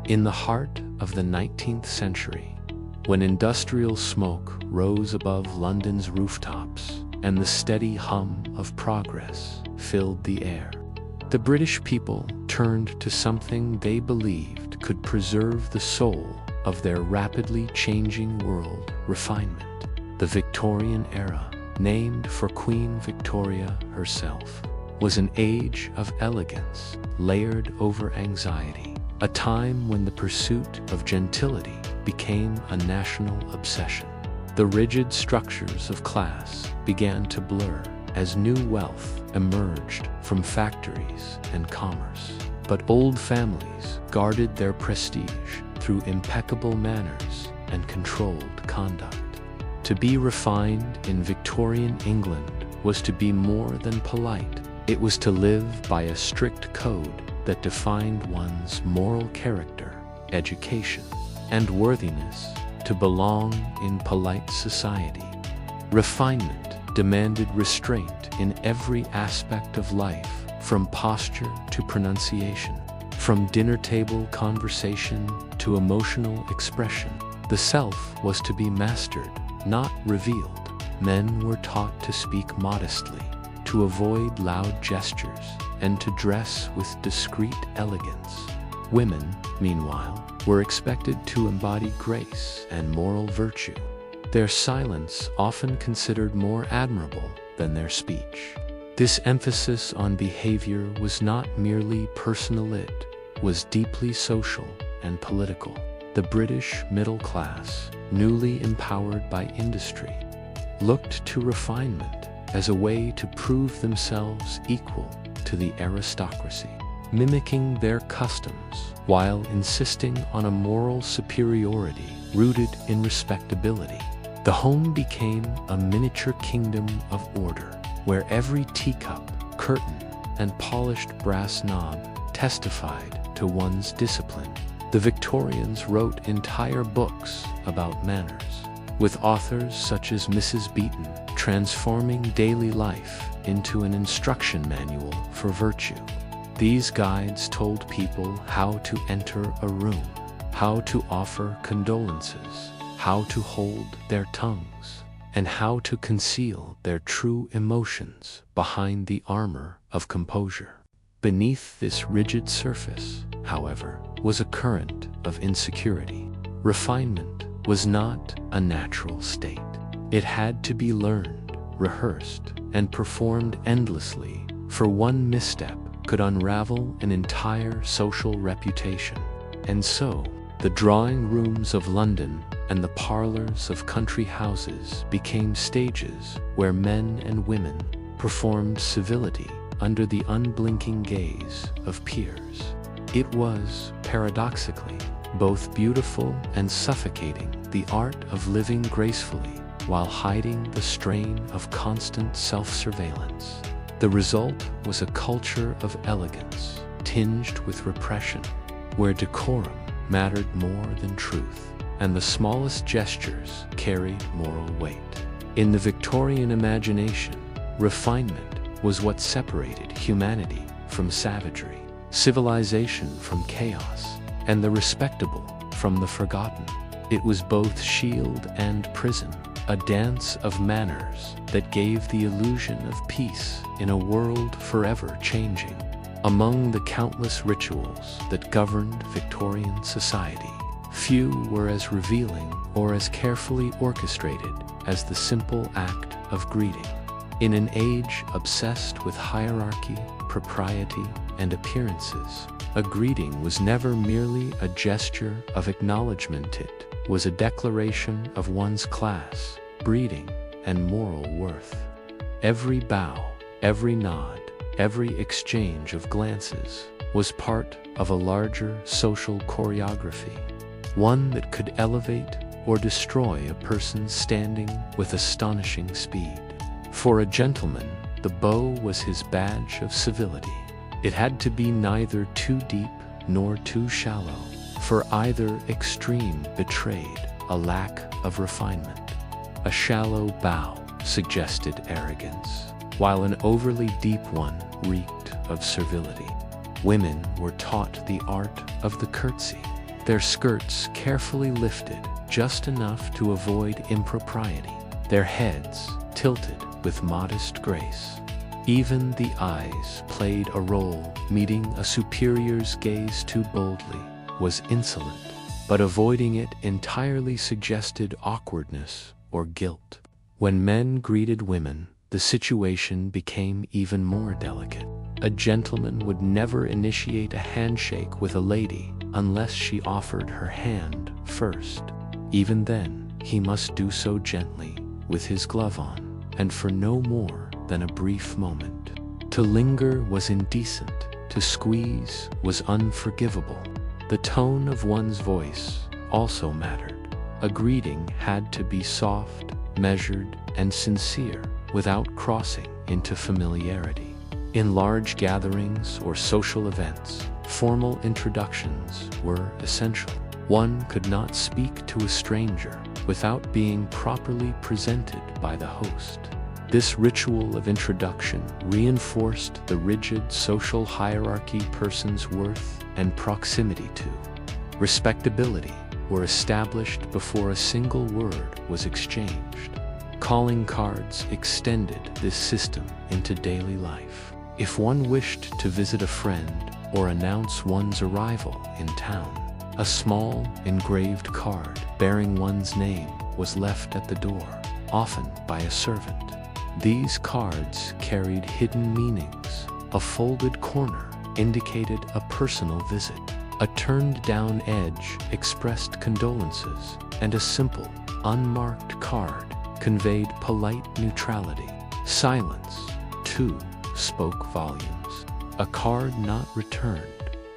In the heart of the 19th century, when industrial smoke rose above London's rooftops and the steady hum of progress filled the air, the British people turned to something they believed could preserve the soul of their rapidly changing world: refinement. The Victorian era, named for Queen Victoria herself, was an age of elegance layered over anxiety, a time when the pursuit of gentility became a national obsession. The rigid structures of class began to blur as new wealth emerged from factories and commerce. But old families guarded their prestige through impeccable manners and controlled conduct. To be refined in Victorian England was to be more than polite. It was to live by a strict code that defined one's moral character, education, and worthiness to belong in polite society. Refinement demanded restraint in every aspect of life, from posture to pronunciation, from dinner table conversation to emotional expression. The self was to be mastered, not revealed. Men were taught to speak modestly, to avoid loud gestures, and to dress with discreet elegance. Women, meanwhile, were expected to embody grace and moral virtue, their silence often considered more admirable than their speech. This emphasis on behavior was not merely personal, it was deeply social and political. The British middle class, newly empowered by industry, looked to refinement as a way to prove themselves equal to the aristocracy, mimicking their customs while insisting on a moral superiority rooted in respectability. The home became a miniature kingdom of order, where every teacup, curtain, and polished brass knob testified to one's discipline. The Victorians wrote entire books about manners, with authors such as Mrs. Beeton transforming daily life into an instruction manual for virtue. These guides told people how to enter a room, how to offer condolences, how to hold their tongues, and how to conceal their true emotions behind the armor of composure. Beneath this rigid surface, however, was a current of insecurity. Refinement was not a natural state. It had to be learned, rehearsed, and performed endlessly, for one misstep could unravel an entire social reputation. And so, the drawing rooms of London and the parlors of country houses became stages where men and women performed civility under the unblinking gaze of peers. It was, paradoxically, both beautiful and suffocating, the art of living gracefully while hiding the strain of constant self-surveillance. The result was a culture of elegance, tinged with repression, where decorum mattered more than truth, and the smallest gestures carried moral weight. In the Victorian imagination, refinement was what separated humanity from savagery, civilization from chaos, and the respectable from the forgotten. It was both shield and prison, a dance of manners that gave the illusion of peace in a world forever changing. Among the countless rituals that governed Victorian society, few were as revealing or as carefully orchestrated as the simple act of greeting. In an age obsessed with hierarchy, propriety, and appearances, a greeting was never merely a gesture of acknowledgement. It was a declaration of one's class, breeding, and moral worth. Every bow, every nod, every exchange of glances was part of a larger social choreography, one that could elevate or destroy a person's standing with astonishing speed. For a gentleman, the bow was his badge of civility. It had to be neither too deep nor too shallow, for either extreme betrayed a lack of refinement. A shallow bow suggested arrogance, while an overly deep one reeked of servility. Women were taught the art of the curtsy, their skirts carefully lifted just enough to avoid impropriety, their heads tilted with modest grace. Even the eyes played a role. Meeting a superior's gaze too boldly was insolent, but avoiding it entirely suggested awkwardness or guilt. When men greeted women, the situation became even more delicate. A gentleman would never initiate a handshake with a lady unless she offered her hand first. Even then, he must do so gently, with his glove on, and for no more than a brief moment. To linger was indecent. To squeeze was unforgivable. The tone of one's voice also mattered. A greeting had to be soft, measured, and sincere, without crossing into familiarity. In large gatherings or social events, formal introductions were essential. One could not speak to a stranger without being properly presented by the host. This ritual of introduction reinforced the rigid social hierarchy person's worth and proximity to. Respectability were established before a single word was exchanged. Calling cards extended this system into daily life. If one wished to visit a friend or announce one's arrival in town, a small engraved card bearing one's name was left at the door, often by a servant. These cards carried hidden meanings. A folded corner indicated a personal visit. A turned-down edge expressed condolences, and a simple, unmarked card conveyed polite neutrality. Silence, too, spoke volumes. A card not returned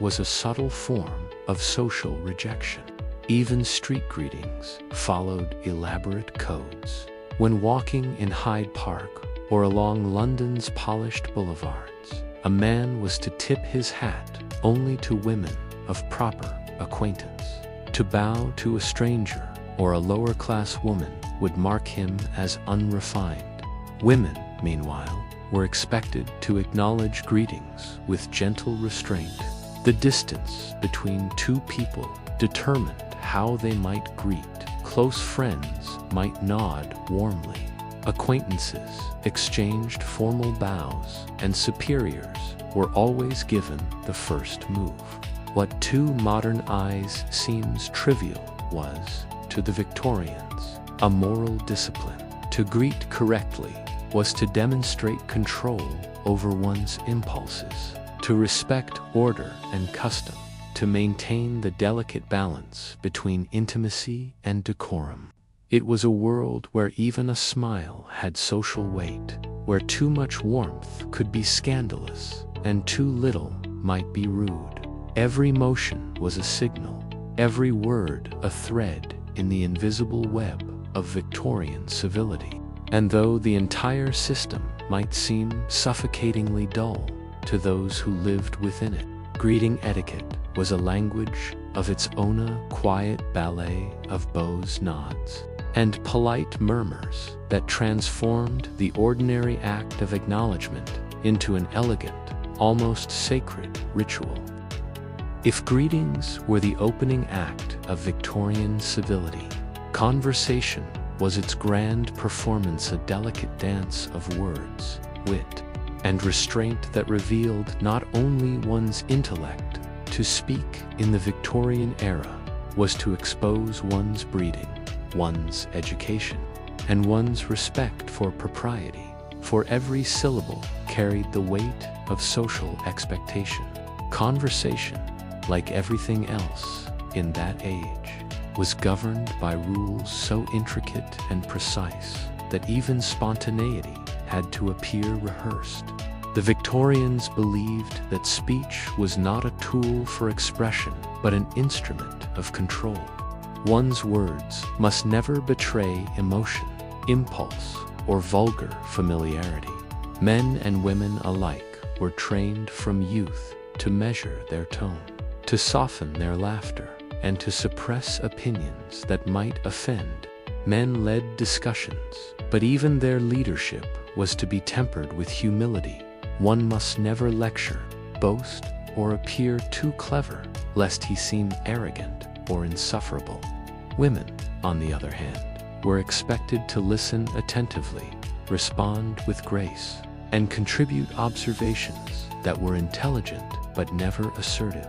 was a subtle form of social rejection. Even street greetings followed elaborate codes. When walking in Hyde Park or along London's polished boulevards, a man was to tip his hat only to women of proper acquaintance. To bow to a stranger or a lower-class woman would mark him as unrefined. Women, meanwhile, were expected to acknowledge greetings with gentle restraint. The distance between two people determined how they might greet. Close friends might nod warmly. Acquaintances exchanged formal bows, and superiors were always given the first move. What to modern eyes seems trivial was, to the Victorians, a moral discipline. To greet correctly was to demonstrate control over one's impulses, to respect order and custom, to maintain the delicate balance between intimacy and decorum. It was a world where even a smile had social weight, where too much warmth could be scandalous, and too little might be rude. Every motion was a signal, every word a thread in the invisible web of Victorian civility. And though the entire system might seem suffocatingly dull to those who lived within it, greeting etiquette was a language of its own, a quiet ballet of bows, nods, and polite murmurs that transformed the ordinary act of acknowledgement into an elegant, almost sacred ritual. If greetings were the opening act of Victorian civility, conversation was its grand performance, a delicate dance of words, wit, and restraint that revealed not only one's intellect. To speak in the Victorian era was to expose one's breeding, one's education, and one's respect for propriety, for every syllable carried the weight of social expectation. Conversation, like everything else in that age, was governed by rules so intricate and precise that even spontaneity had to appear rehearsed. The Victorians believed that speech was not a tool for expression, but an instrument of control. One's words must never betray emotion, impulse, or vulgar familiarity. Men and women alike were trained from youth to measure their tone, to soften their laughter, and to suppress opinions that might offend. Men led discussions, but even their leadership was to be tempered with humility. One must never lecture, boast, or appear too clever, lest he seem arrogant or insufferable. Women, on the other hand, were expected to listen attentively, respond with grace, and contribute observations that were intelligent but never assertive.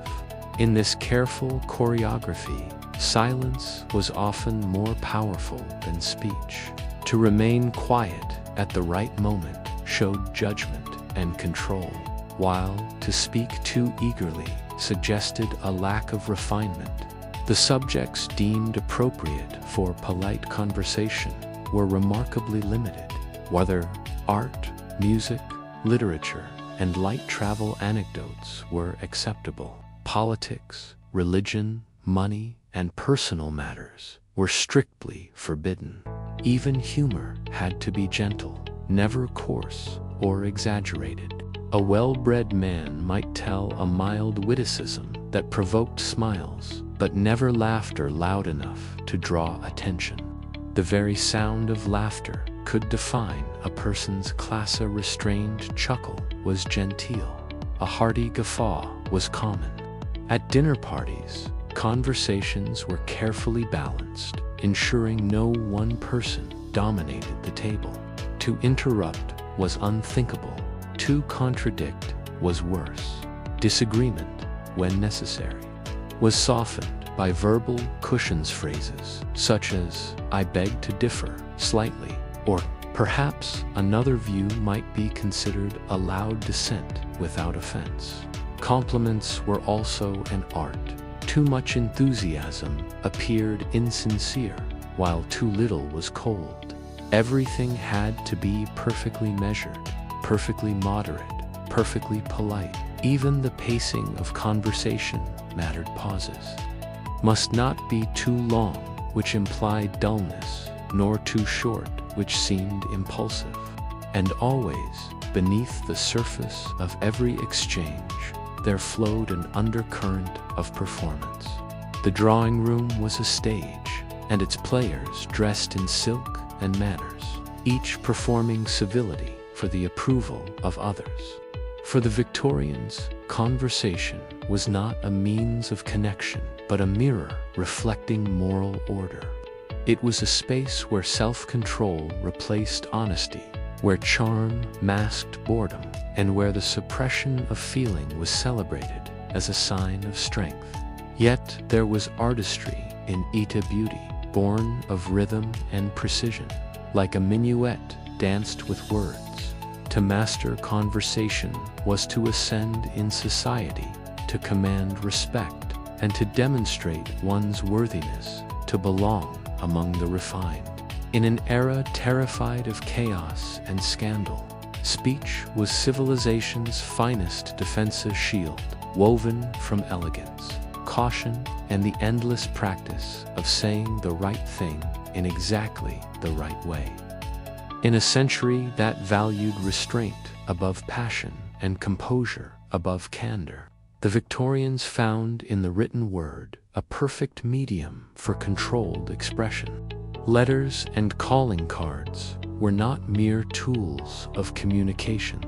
In this careful choreography, silence was often more powerful than speech. To remain quiet at the right moment showed judgment and control, while to speak too eagerly suggested a lack of refinement. The subjects deemed appropriate for polite conversation were remarkably limited. Whether art, music, literature, and light travel anecdotes were acceptable, politics, religion, money, and personal matters were strictly forbidden. Even humor had to be gentle, never coarse or exaggerated. A well-bred man might tell a mild witticism that provoked smiles, but never laughter loud enough to draw attention. The very sound of laughter could define a person's class. A restrained chuckle was genteel. A hearty guffaw was common. At dinner parties, conversations were carefully balanced, ensuring no one person dominated the table. To interrupt was unthinkable. To contradict was worse. Disagreement, when necessary, was softened by verbal cushions phrases such as, "I beg to differ slightly," or perhaps another view might be considered a loud dissent without offense. Compliments were also an art. Too much enthusiasm appeared insincere, while too little was cold. Everything had to be perfectly measured, perfectly moderate, perfectly polite. Even the pacing of conversation mattered. Pauses must not be too long, which implied dullness, nor too short, which seemed impulsive. And always, beneath the surface of every exchange, there flowed an undercurrent of performance. The drawing room was a stage, and its players dressed in silk and manners, each performing civility for the approval of others. For the Victorians, conversation was not a means of connection, but a mirror reflecting moral order. It was a space where self-control replaced honesty, where charm masked boredom, and where the suppression of feeling was celebrated as a sign of strength. Yet there was artistry in Eta beauty, born of rhythm and precision, like a minuet danced with words. To master conversation was to ascend in society, to command respect, and to demonstrate one's worthiness to belong among the refined. In an era terrified of chaos and scandal, speech was civilization's finest defensive shield, woven from elegance, caution, and the endless practice of saying the right thing in exactly the right way. In a century that valued restraint above passion and composure above candor, the Victorians found in the written word a perfect medium for controlled expression. Letters and calling cards were not mere tools of communication.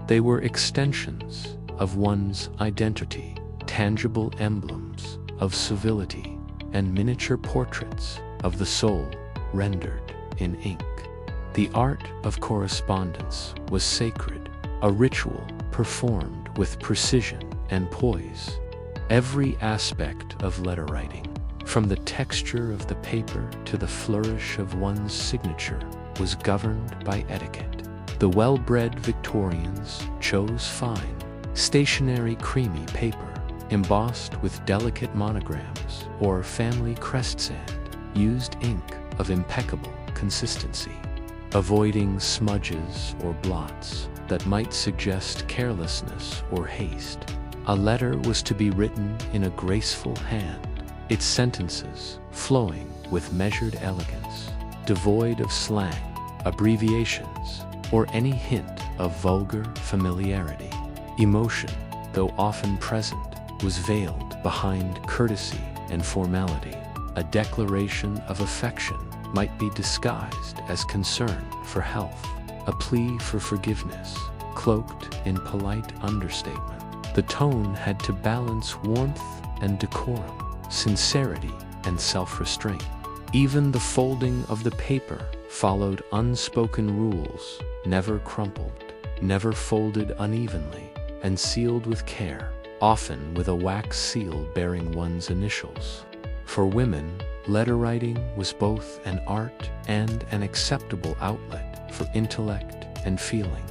They were extensions of one's identity, tangible emblems of civility, and miniature portraits of the soul rendered in ink. The art of correspondence was sacred, a ritual performed with precision and poise. Every aspect of letter writing, from the texture of the paper to the flourish of one's signature, was governed by etiquette. The well-bred Victorians chose fine, stationary creamy paper, embossed with delicate monograms or family crest sand, used ink of impeccable consistency, avoiding smudges or blots that might suggest carelessness or haste. A letter was to be written in a graceful hand, its sentences flowing with measured elegance, devoid of slang, abbreviations, or any hint of vulgar familiarity. Emotion, though often present, was veiled behind courtesy and formality. A declaration of affection might be disguised as concern for health, a plea for forgiveness, cloaked in polite understatement. The tone had to balance warmth and decorum, sincerity, and self-restraint. Even the folding of the paper followed unspoken rules: never crumpled, never folded unevenly, and sealed with care, often with a wax seal bearing one's initials. For women, letter writing was both an art and an acceptable outlet for intellect and feeling.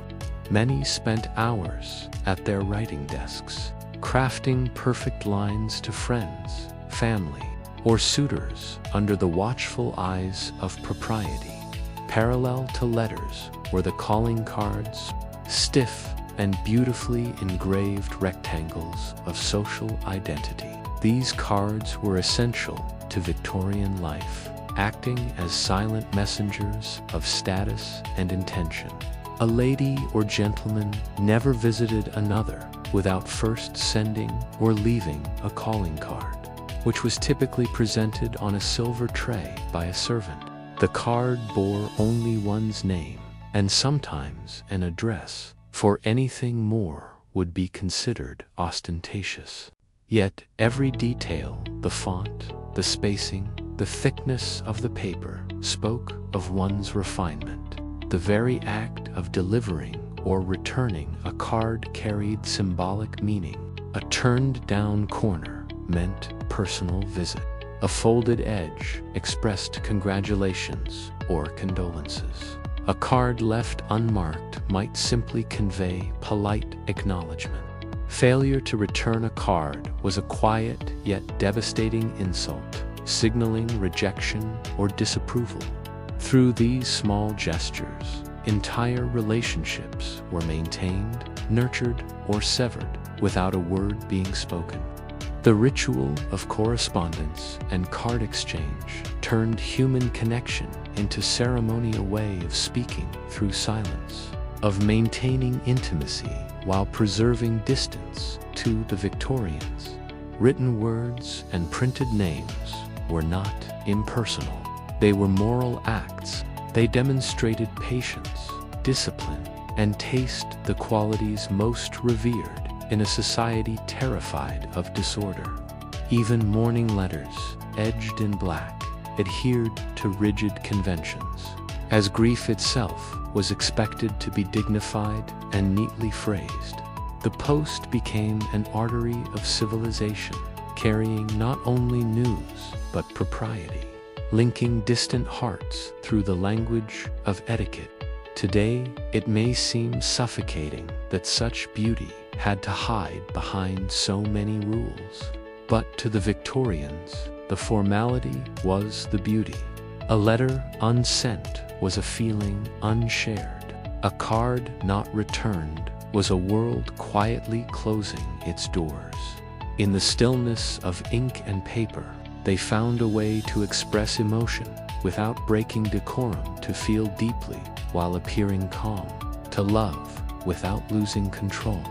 Many spent hours at their writing desks, crafting perfect lines to friends, family, or suitors under the watchful eyes of propriety. Parallel to letters were the calling cards, stiff and beautifully engraved rectangles of social identity. These cards were essential to Victorian life, acting as silent messengers of status and intention. A lady or gentleman never visited another without first sending or leaving a calling card, which was typically presented on a silver tray by a servant. The card bore only one's name and sometimes an address, for anything more would be considered ostentatious. Yet every detail, the font, the spacing, the thickness of the paper, spoke of one's refinement. The very act of delivering or returning a card carried symbolic meaning. A turned-down corner meant personal visit. A folded edge expressed congratulations or condolences. A card left unmarked might simply convey polite acknowledgement. Failure to return a card was a quiet yet devastating insult, signaling rejection or disapproval. Through these small gestures, entire relationships were maintained, nurtured, or severed without a word being spoken. The ritual of correspondence and card exchange turned human connection into ceremonial way of speaking through silence, of maintaining intimacy while preserving distance. To the Victorians, written words and printed names were not impersonal. They were moral acts. They demonstrated patience, discipline, and taste, the qualities most revered in a society terrified of disorder. Even mourning letters, edged in black, adhered to rigid conventions, as grief itself was expected to be dignified and neatly phrased. The post became an artery of civilization, carrying not only news but propriety, linking distant hearts through the language of etiquette. Today, it may seem suffocating that such beauty had to hide behind so many rules. But to the Victorians, the formality was the beauty. A letter unsent was a feeling unshared. A card not returned was a world quietly closing its doors. In the stillness of ink and paper, they found a way to express emotion without breaking decorum, to feel deeply while appearing calm, to love without losing control.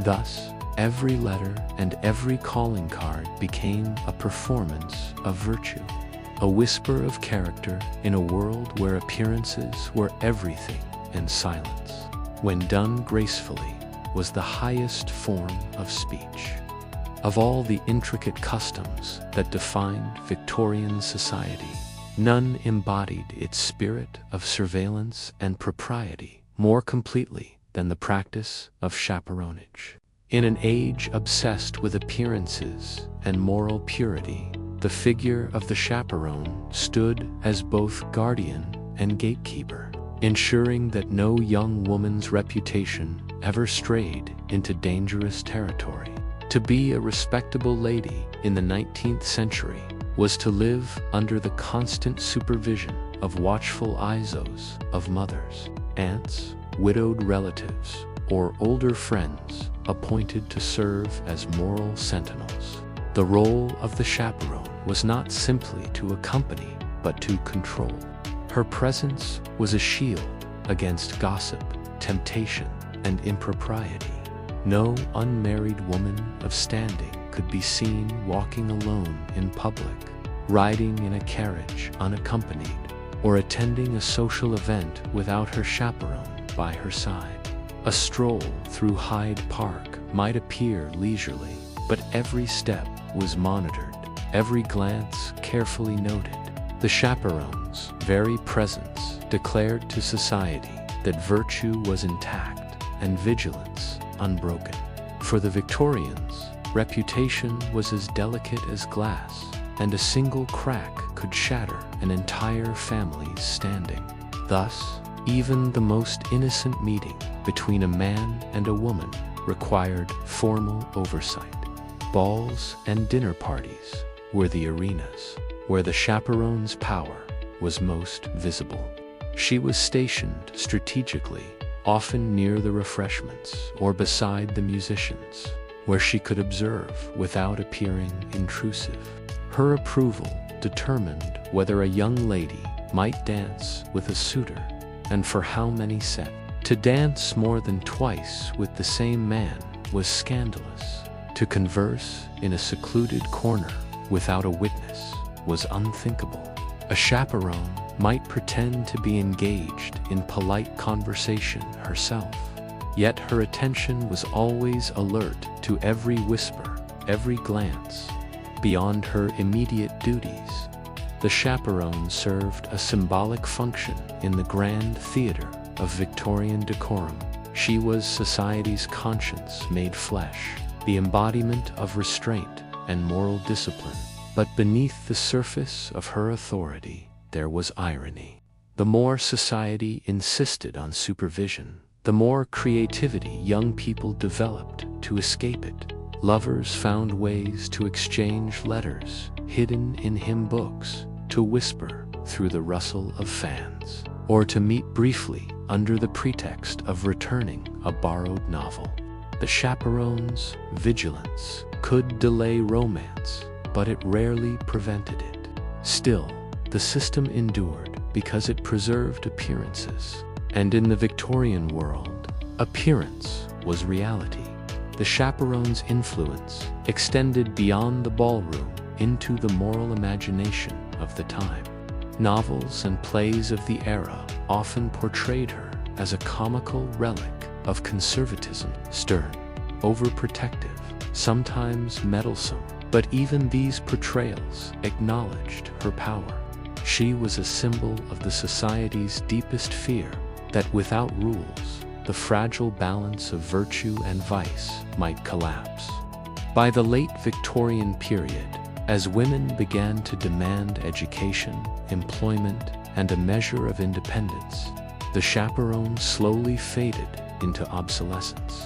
Thus, every letter and every calling card became a performance of virtue, a whisper of character in a world where appearances were everything and silence, when done gracefully, was the highest form of speech. Of all the intricate customs that defined Victorian society, none embodied its spirit of surveillance and propriety more completely than the practice of chaperonage. In an age obsessed with appearances and moral purity, the figure of the chaperone stood as both guardian and gatekeeper, ensuring that no young woman's reputation ever strayed into dangerous territory. To be a respectable lady in the 19th century was to live under the constant supervision of watchful eyes of mothers, aunts, widowed relatives, or older friends appointed to serve as moral sentinels. The role of the chaperone was not simply to accompany, but to control. Her presence was a shield against gossip, temptation, and impropriety. No unmarried woman of standing could be seen walking alone in public, riding in a carriage unaccompanied, or attending a social event without her chaperone by her side. A stroll through Hyde Park might appear leisurely, but every step was monitored, every glance carefully noted. The chaperone's very presence declared to society that virtue was intact and vigilance unbroken. For the Victorians, reputation was as delicate as glass, and a single crack could shatter an entire family's standing. Thus, even the most innocent meeting between a man and a woman required formal oversight. Balls and dinner parties were the arenas where the chaperone's power was most visible. She was stationed strategically, often near the refreshments or beside the musicians, where she could observe without appearing intrusive. Her approval determined whether a young lady might dance with a suitor, and for how many sets. To dance more than twice with the same man was scandalous. To converse in a secluded corner without a witness was unthinkable. A chaperone might pretend to be engaged in polite conversation herself, yet her attention was always alert to every whisper, every glance. Beyond her immediate duties, the chaperone served a symbolic function in the grand theater of Victorian decorum. She was society's conscience made flesh, the embodiment of restraint and moral discipline. But beneath the surface of her authority, there was irony. The more society insisted on supervision, the more creativity young people developed to escape it. Lovers found ways to exchange letters hidden in hymn books, to whisper through the rustle of fans, or to meet briefly under the pretext of returning a borrowed novel. The chaperone's vigilance could delay romance, but it rarely prevented it. Still, the system endured because it preserved appearances, and in the Victorian world, appearance was reality. The chaperone's influence extended beyond the ballroom into the moral imagination of the time. Novels and plays of the era often portrayed her as a comical relic of conservatism, stern, overprotective, sometimes meddlesome. But even these portrayals acknowledged her power. She was a symbol of the society's deepest fear, that without rules, the fragile balance of virtue and vice might collapse. By the late Victorian period, as women began to demand education, employment, and a measure of independence, the chaperone slowly faded into obsolescence.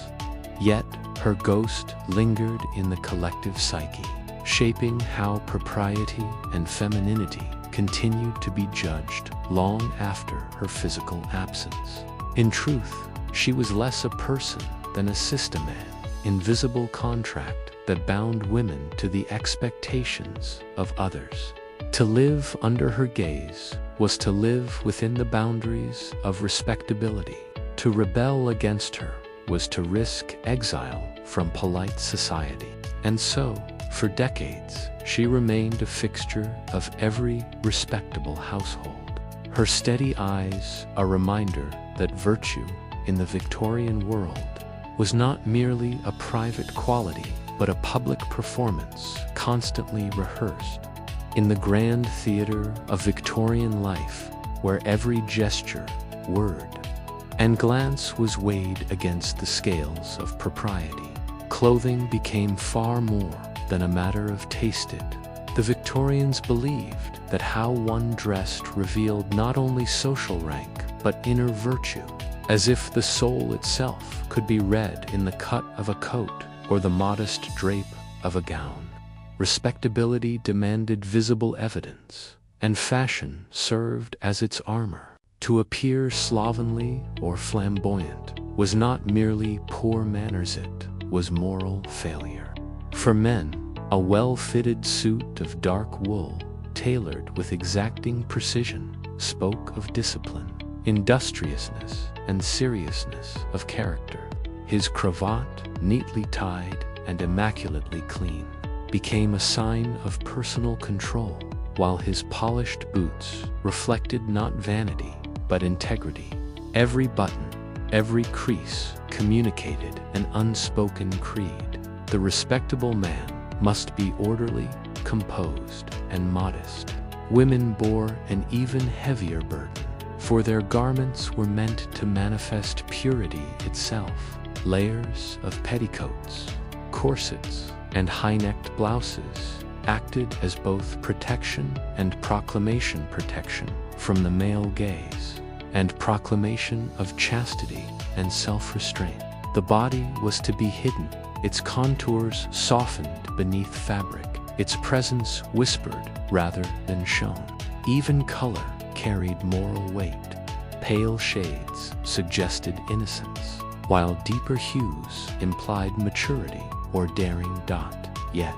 Yet, her ghost lingered in the collective psyche, shaping how propriety and femininity continued to be judged long after her physical absence. In truth, she was less a person than a system, an invisible contract that bound women to the expectations of others. To live under her gaze was to live within the boundaries of respectability. To rebel against her was to risk exile from polite society. And so, for decades, she remained a fixture of every respectable household. Her steady eyes, a reminder that virtue in the Victorian world was not merely a private quality, but a public performance constantly rehearsed. In the grand theater of Victorian life, where every gesture, word, and glance was weighed against the scales of propriety, clothing became far more than a matter of taste. The Victorians believed that how one dressed revealed not only social rank, but inner virtue, as if the soul itself could be read in the cut of a coat or the modest drape of a gown. Respectability demanded visible evidence, and fashion served as its armor. To appear slovenly or flamboyant was not merely poor manners, it was moral failure. For men, a well-fitted suit of dark wool, tailored with exacting precision, spoke of discipline, industriousness, and seriousness of character. His cravat, neatly tied and immaculately clean, became a sign of personal control, while his polished boots reflected not vanity, but integrity. Every button, every crease communicated an unspoken creed. The respectable man must be orderly, self-composed and modest. Women bore an even heavier burden, for their garments were meant to manifest purity itself. Layers of petticoats, corsets, and high-necked blouses acted as both protection and proclamation, protection from the male gaze, and proclamation of chastity and self-restraint. The body was to be hidden, its contours softened beneath fabric, its presence whispered rather than shown. Even color carried moral weight. Pale shades suggested innocence, while deeper hues implied maturity or daring. Yet,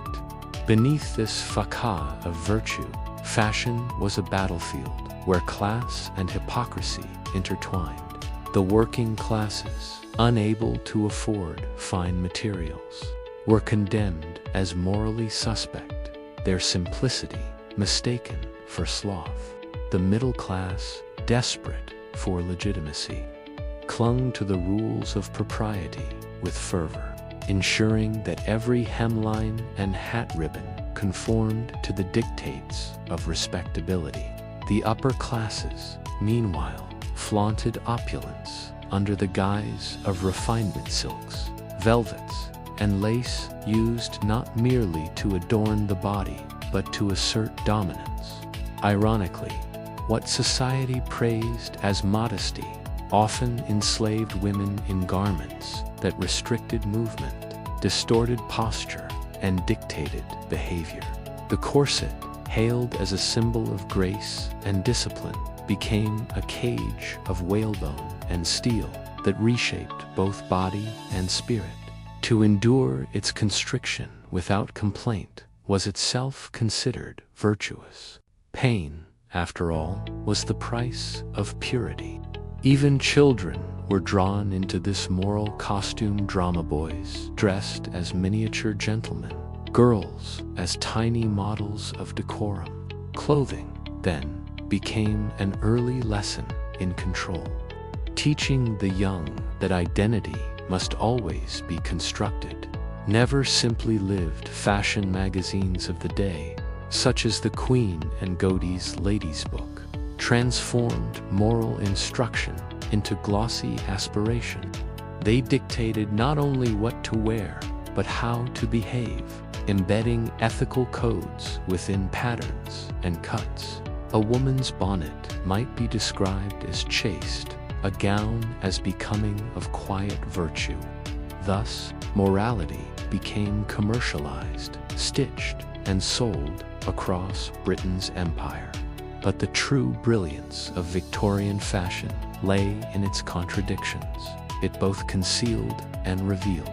beneath this facade of virtue, fashion was a battlefield where class and hypocrisy intertwined. The working classes, unable to afford fine materials, were condemned as morally suspect, their simplicity mistaken for sloth. The middle class, desperate for legitimacy, clung to the rules of propriety with fervor, ensuring that every hemline and hat ribbon conformed to the dictates of respectability. The upper classes, meanwhile, flaunted opulence under the guise of refinement. Silks, velvets, and lace used not merely to adorn the body, but to assert dominance. Ironically, what society praised as modesty often enslaved women in garments that restricted movement, distorted posture, and dictated behavior. The corset, hailed as a symbol of grace and discipline, became a cage of whalebone and steel that reshaped both body and spirit. To endure its constriction without complaint was itself considered virtuous. Pain, after all, was the price of purity. Even children were drawn into this moral costume. Drama boys dressed as miniature gentlemen, girls as tiny models of decorum. Clothing, then, became an early lesson in control, teaching the young that identity must always be constructed, never simply lived. Fashion magazines of the day, such as the Queen and Godey's Ladies' Book, transformed moral instruction into glossy aspiration. They dictated not only what to wear, but how to behave, embedding ethical codes within patterns and cuts. A woman's bonnet might be described as chaste, a gown as becoming of quiet virtue. Thus, morality became commercialized, stitched, and sold across Britain's empire. But the true brilliance of Victorian fashion lay in its contradictions. It both concealed and revealed,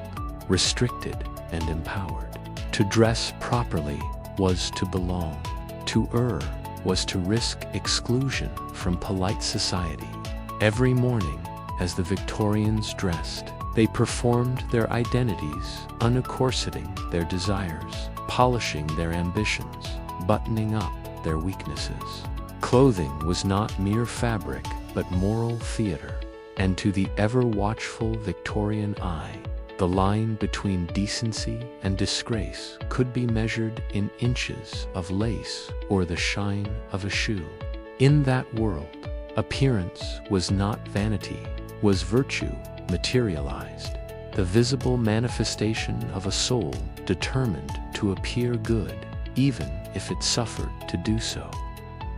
restricted and empowered. To dress properly was to belong. To err was to risk exclusion from polite society. Every morning, as the Victorians dressed, they performed their identities, uncorseting their desires, polishing their ambitions, buttoning up their weaknesses. Clothing was not mere fabric, but moral theater, and to the ever-watchful Victorian eye, the line between decency and disgrace could be measured in inches of lace or the shine of a shoe. In that world, appearance was not vanity, was virtue materialized, the visible manifestation of a soul determined to appear good, even if it suffered to do so.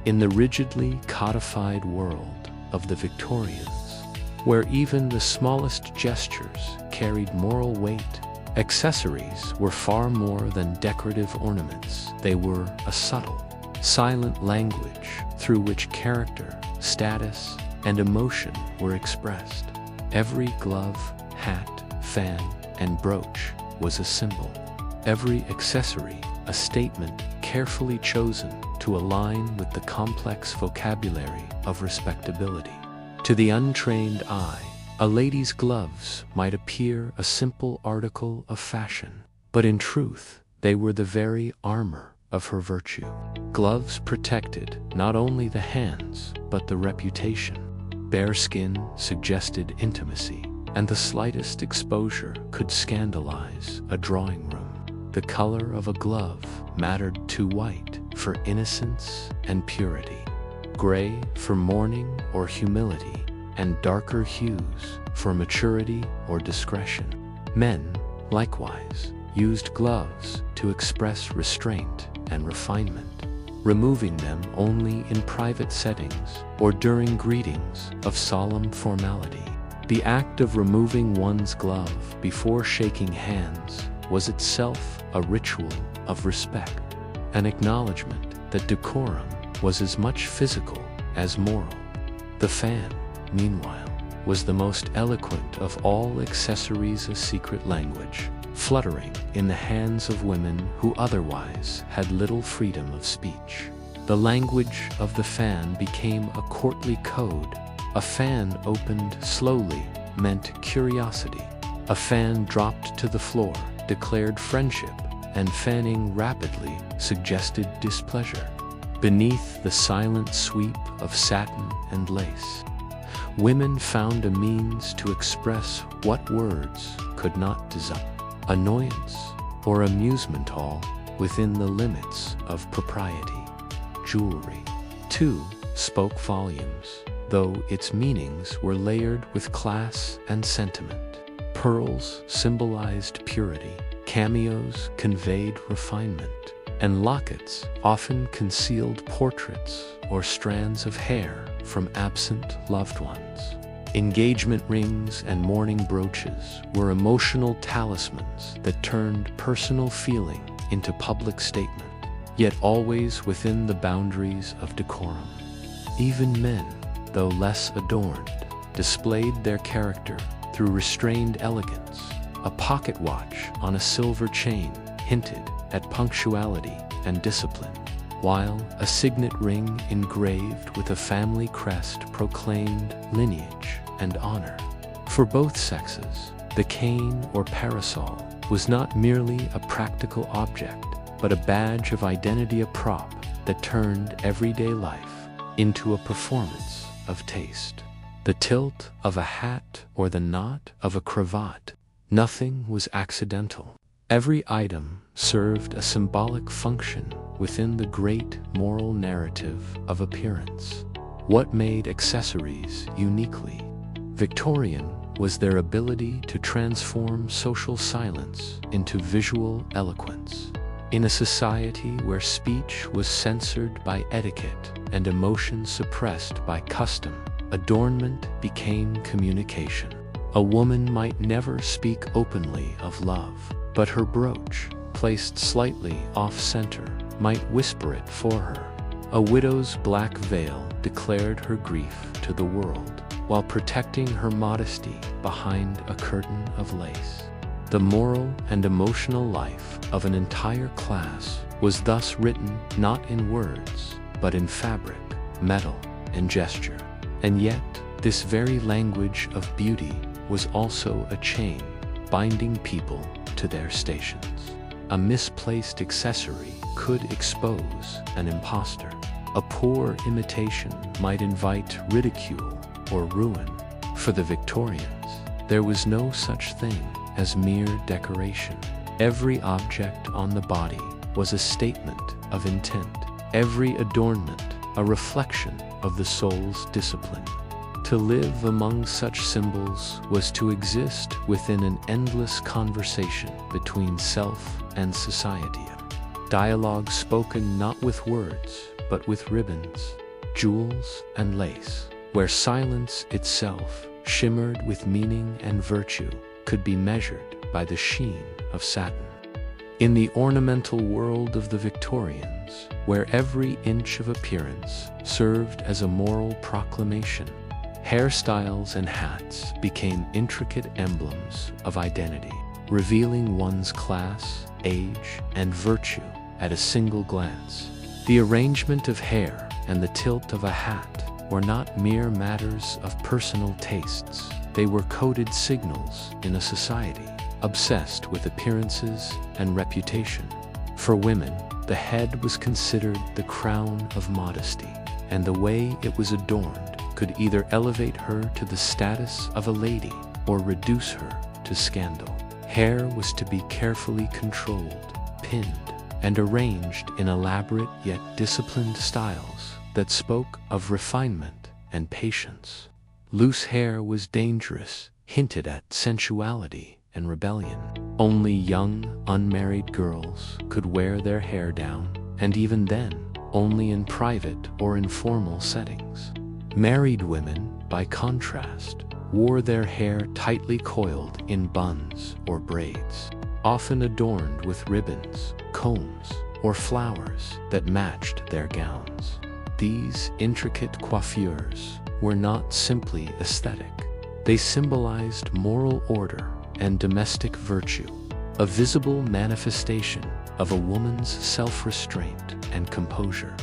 In the rigidly codified world of the Victorians, where even the smallest gestures carried moral weight, accessories were far more than decorative ornaments. They were a subtle, silent language through which character, status, and emotion were expressed. Every glove, hat, fan, and brooch was a symbol. Every accessory, a statement carefully chosen to align with the complex vocabulary of respectability. To the untrained eye, a lady's gloves might appear a simple article of fashion, but in truth, they were the very armor of her virtue. Gloves protected not only the hands, but the reputation. Bare skin suggested intimacy, and the slightest exposure could scandalize a drawing room. The color of a glove mattered to white for innocence and purity, gray for mourning or humility, and darker hues for maturity or discretion. Men, likewise, used gloves to express restraint and refinement, removing them only in private settings or during greetings of solemn formality. The act of removing one's glove before shaking hands was itself a ritual of respect, an acknowledgement that decorum was as much physical as moral. The fan, meanwhile, was the most eloquent of all accessories, a secret language, fluttering in the hands of women who otherwise had little freedom of speech. The language of the fan became a courtly code. A fan opened slowly meant curiosity. A fan dropped to the floor declared friendship, and fanning rapidly suggested displeasure. Beneath the silent sweep of satin and lace, women found a means to express what words could not desire, annoyance or amusement, all within the limits of propriety. Jewelry, too, spoke volumes, though its meanings were layered with class and sentiment. Pearls symbolized purity, cameos conveyed refinement, and lockets often concealed portraits or strands of hair from absent loved ones. Engagement rings and mourning brooches were emotional talismans that turned personal feeling into public statement, yet always within the boundaries of decorum. Even men, though less adorned, displayed their character through restrained elegance. A pocket watch on a silver chain hinted at punctuality and discipline, while a signet ring engraved with a family crest proclaimed lineage and honor. For both sexes, the cane or parasol was not merely a practical object, but a badge of identity, a prop that turned everyday life into a performance of taste. The tilt of a hat or the knot of a cravat, nothing was accidental. Every item served a symbolic function within the great moral narrative of appearance. What made accessories uniquely Victorian was their ability to transform social silence into visual eloquence. In a society where speech was censored by etiquette and emotion suppressed by custom, adornment became communication. A woman might never speak openly of love, but her brooch, placed slightly off-center, might whisper it for her. A widow's black veil declared her grief to the world, while protecting her modesty behind a curtain of lace. The moral and emotional life of an entire class was thus written not in words, but in fabric, metal, and gesture. And yet, this very language of beauty was also a chain binding people to their stations. A misplaced accessory could expose an impostor. A poor imitation might invite ridicule or ruin. For the Victorians, there was no such thing as mere decoration. Every object on the body was a statement of intent. Every adornment a reflection of the soul's discipline. To live among such symbols was to exist within an endless conversation between self and society. Dialogue spoken not with words, but with ribbons, jewels, and lace, where silence itself, shimmered with meaning and virtue, could be measured by the sheen of satin. In the ornamental world of the Victorians, where every inch of appearance served as a moral proclamation, hairstyles and hats became intricate emblems of identity, revealing one's class, age, and virtue at a single glance. The arrangement of hair and the tilt of a hat were not mere matters of personal tastes. They were coded signals in a society obsessed with appearances and reputation. For women, the head was considered the crown of modesty, and the way it was adorned could either elevate her to the status of a lady or reduce her to scandal. Hair was to be carefully controlled, pinned and arranged in elaborate yet disciplined styles that spoke of refinement and patience. Loose hair was dangerous, hinted at sensuality and rebellion. Only young, unmarried girls could wear their hair down, and even then, only in private or informal settings. Married women, by contrast, wore their hair tightly coiled in buns or braids, often adorned with ribbons, combs, or flowers that matched their gowns. These intricate coiffures were not simply aesthetic. They symbolized moral order and domestic virtue, a visible manifestation of a woman's self-restraint and composure.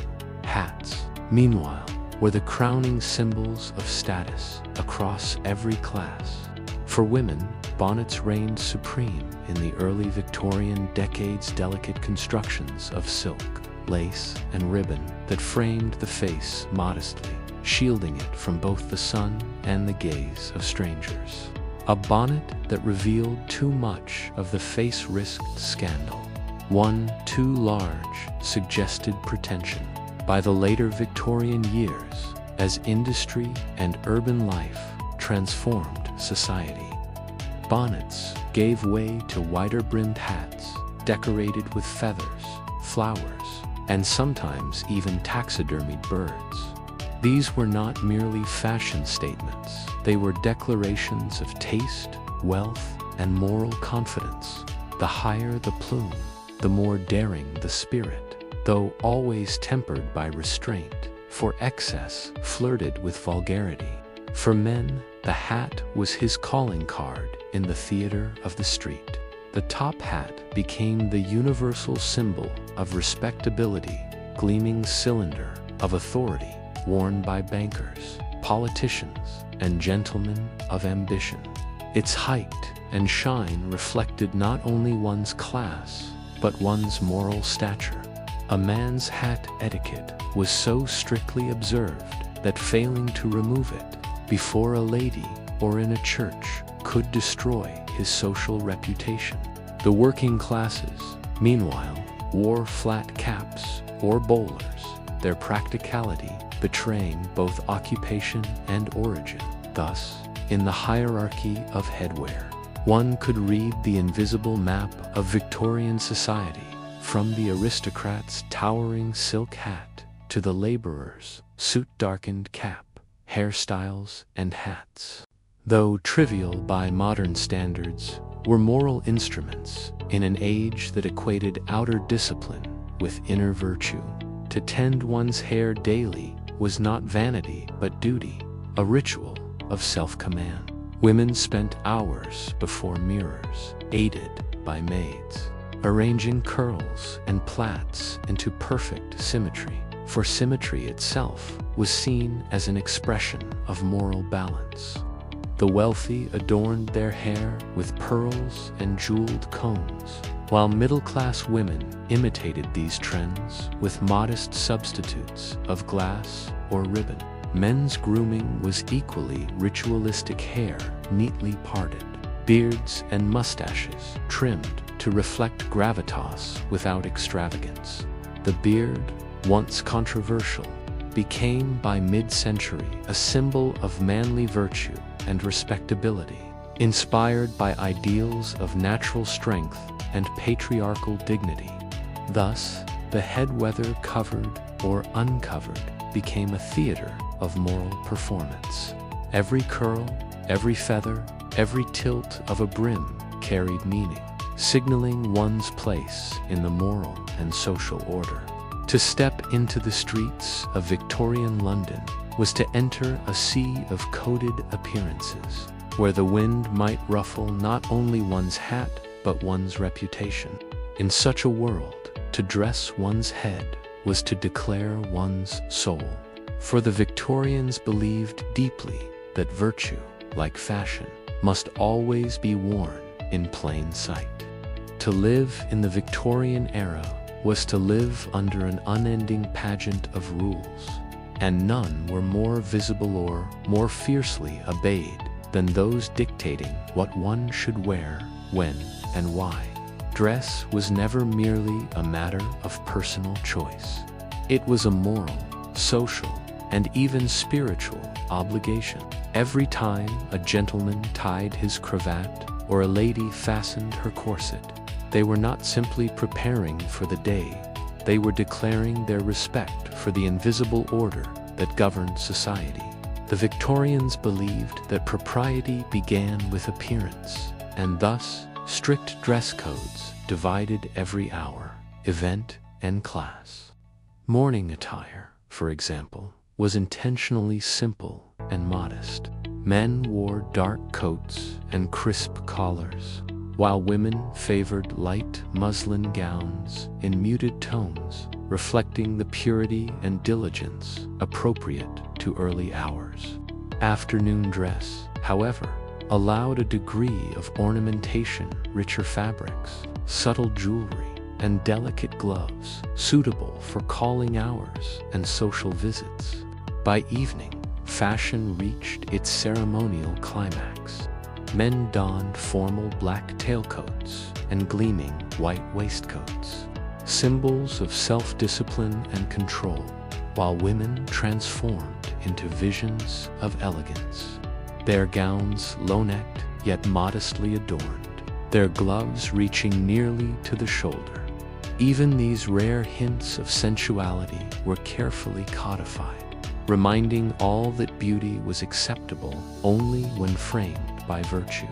Hats, meanwhile, were the crowning symbols of status across every class. For women, bonnets reigned supreme in the early Victorian decade's delicate constructions of silk, lace, and ribbon that framed the face modestly, shielding it from both the sun and the gaze of strangers. A bonnet that revealed too much of the face risked scandal. One too large suggested pretension. By the later Victorian years, as industry and urban life transformed society, bonnets gave way to wider-brimmed hats decorated with feathers, flowers, and sometimes even taxidermied birds. These were not merely fashion statements. They were declarations of taste, wealth, and moral confidence. The higher the plume, the more daring the spirit, though always tempered by restraint, for excess flirted with vulgarity. For men, the hat was his calling card in the theater of the street. The top hat became the universal symbol of respectability, gleaming cylinder of authority, worn by bankers, politicians, and gentlemen of ambition. Its height and shine reflected not only one's class, but one's moral stature. A man's hat etiquette was so strictly observed that failing to remove it before a lady or in a church could destroy his social reputation. The working classes, meanwhile, wore flat caps or bowlers, their practicality betraying both occupation and origin. Thus, in the hierarchy of headwear, one could read the invisible map of Victorian society, from the aristocrat's towering silk hat to the laborer's soot-darkened cap, hairstyles, and hats. Though trivial by modern standards, were moral instruments in an age that equated outer discipline with inner virtue. To tend one's hair daily was not vanity but duty, a ritual of self-command. Women spent hours before mirrors, aided by maids, arranging curls and plaits into perfect symmetry, for symmetry itself was seen as an expression of moral balance. The wealthy adorned their hair with pearls and jeweled combs, while middle-class women imitated these trends with modest substitutes of glass or ribbon. Men's grooming was equally ritualistic: hair neatly parted, beards and mustaches trimmed to reflect gravitas without extravagance. The beard, once controversial, became by mid-century a symbol of manly virtue and respectability, inspired by ideals of natural strength and patriarchal dignity. Thus, the head, whether covered or uncovered, became a theater of moral performance. Every curl, every feather, every tilt of a brim carried meaning, signaling one's place in the moral and social order. To step into the streets of Victorian London was to enter a sea of coded appearances, where the wind might ruffle not only one's hat but one's reputation. In such a world, to dress one's head was to declare one's soul. For the Victorians believed deeply that virtue, like fashion, must always be worn in plain sight. To live in the Victorian era was to live under an unending pageant of rules, and none were more visible or more fiercely obeyed than those dictating what one should wear, when, and why. dress was never merely a matter of personal choice. It was a moral, social, and even spiritual obligation. Every time a gentleman tied his cravat or a lady fastened her corset, they were not simply preparing for the day, they were declaring their respect for the invisible order that governed society. The Victorians believed that propriety began with appearance, and thus strict dress codes divided every hour, event, and class. Mourning attire, for example, was intentionally simple and modest. Men wore dark coats and crisp collars, while women favored light muslin gowns in muted tones, reflecting the purity and diligence appropriate to early hours. Afternoon dress, however, allowed a degree of ornamentation, richer fabrics, subtle jewelry, and delicate gloves suitable for calling hours and social visits. By evening, fashion reached its ceremonial climax. Men donned formal black tailcoats and gleaming white waistcoats, symbols of self-discipline and control, while women transformed into visions of elegance. Their gowns low-necked yet modestly adorned, their gloves reaching nearly to the shoulder. Even these rare hints of sensuality were carefully codified, reminding all that beauty was acceptable only when framed by virtue.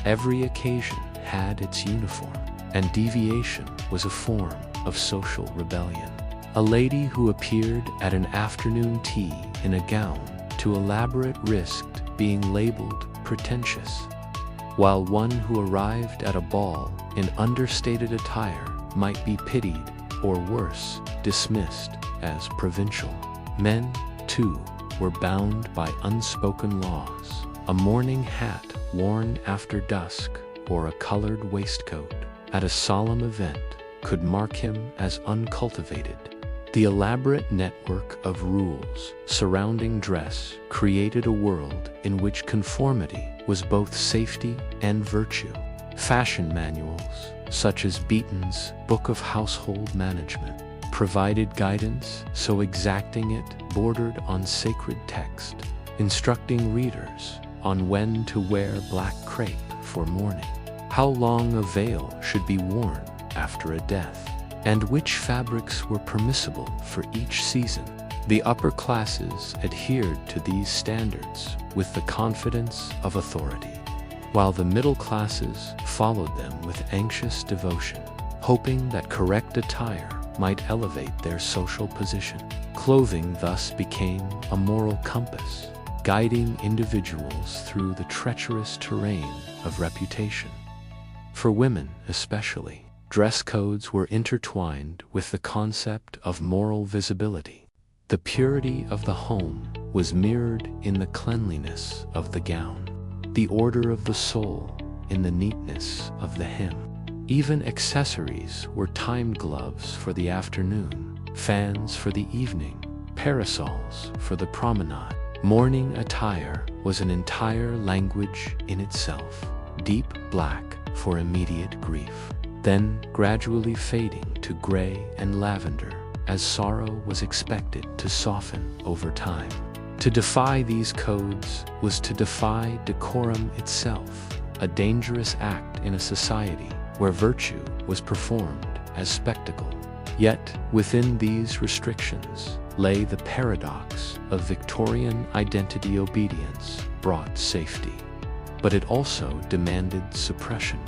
Every occasion had its uniform, and deviation was a form of social rebellion. A lady who appeared at an afternoon tea in a gown too elaborate risked being labeled pretentious, while one who arrived at a ball in understated attire might be pitied, or worse, dismissed as provincial. Men, too, were bound by unspoken laws. A mourning hat worn after dusk or a colored waistcoat at a solemn event could mark him as uncultivated. The elaborate network of rules surrounding dress created a world in which conformity was both safety and virtue. Fashion manuals, such as Beaton's Book of Household Management, provided guidance so exacting it bordered on sacred text, instructing readers on when to wear black crepe for mourning, how long a veil should be worn after a death, and which fabrics were permissible for each season. The upper classes adhered to these standards with the confidence of authority, while the middle classes followed them with anxious devotion, hoping that correct attire might elevate their social position. Clothing thus became a moral compass, guiding individuals through the treacherous terrain of reputation. For women especially, dress codes were intertwined with the concept of moral visibility. The purity of the home was mirrored in the cleanliness of the gown, the order of the soul in the neatness of the hem. Even accessories were timed: gloves for the afternoon, fans for the evening, parasols for the promenade. Mourning attire was an entire language in itself, deep black for immediate grief, then gradually fading to gray and lavender as sorrow was expected to soften over time. To defy these codes was to defy decorum itself, a dangerous act in a society where virtue was performed as spectacle. Yet, within these restrictions lay the paradox of Victorian identity. Obedience brought safety, but it also demanded suppression.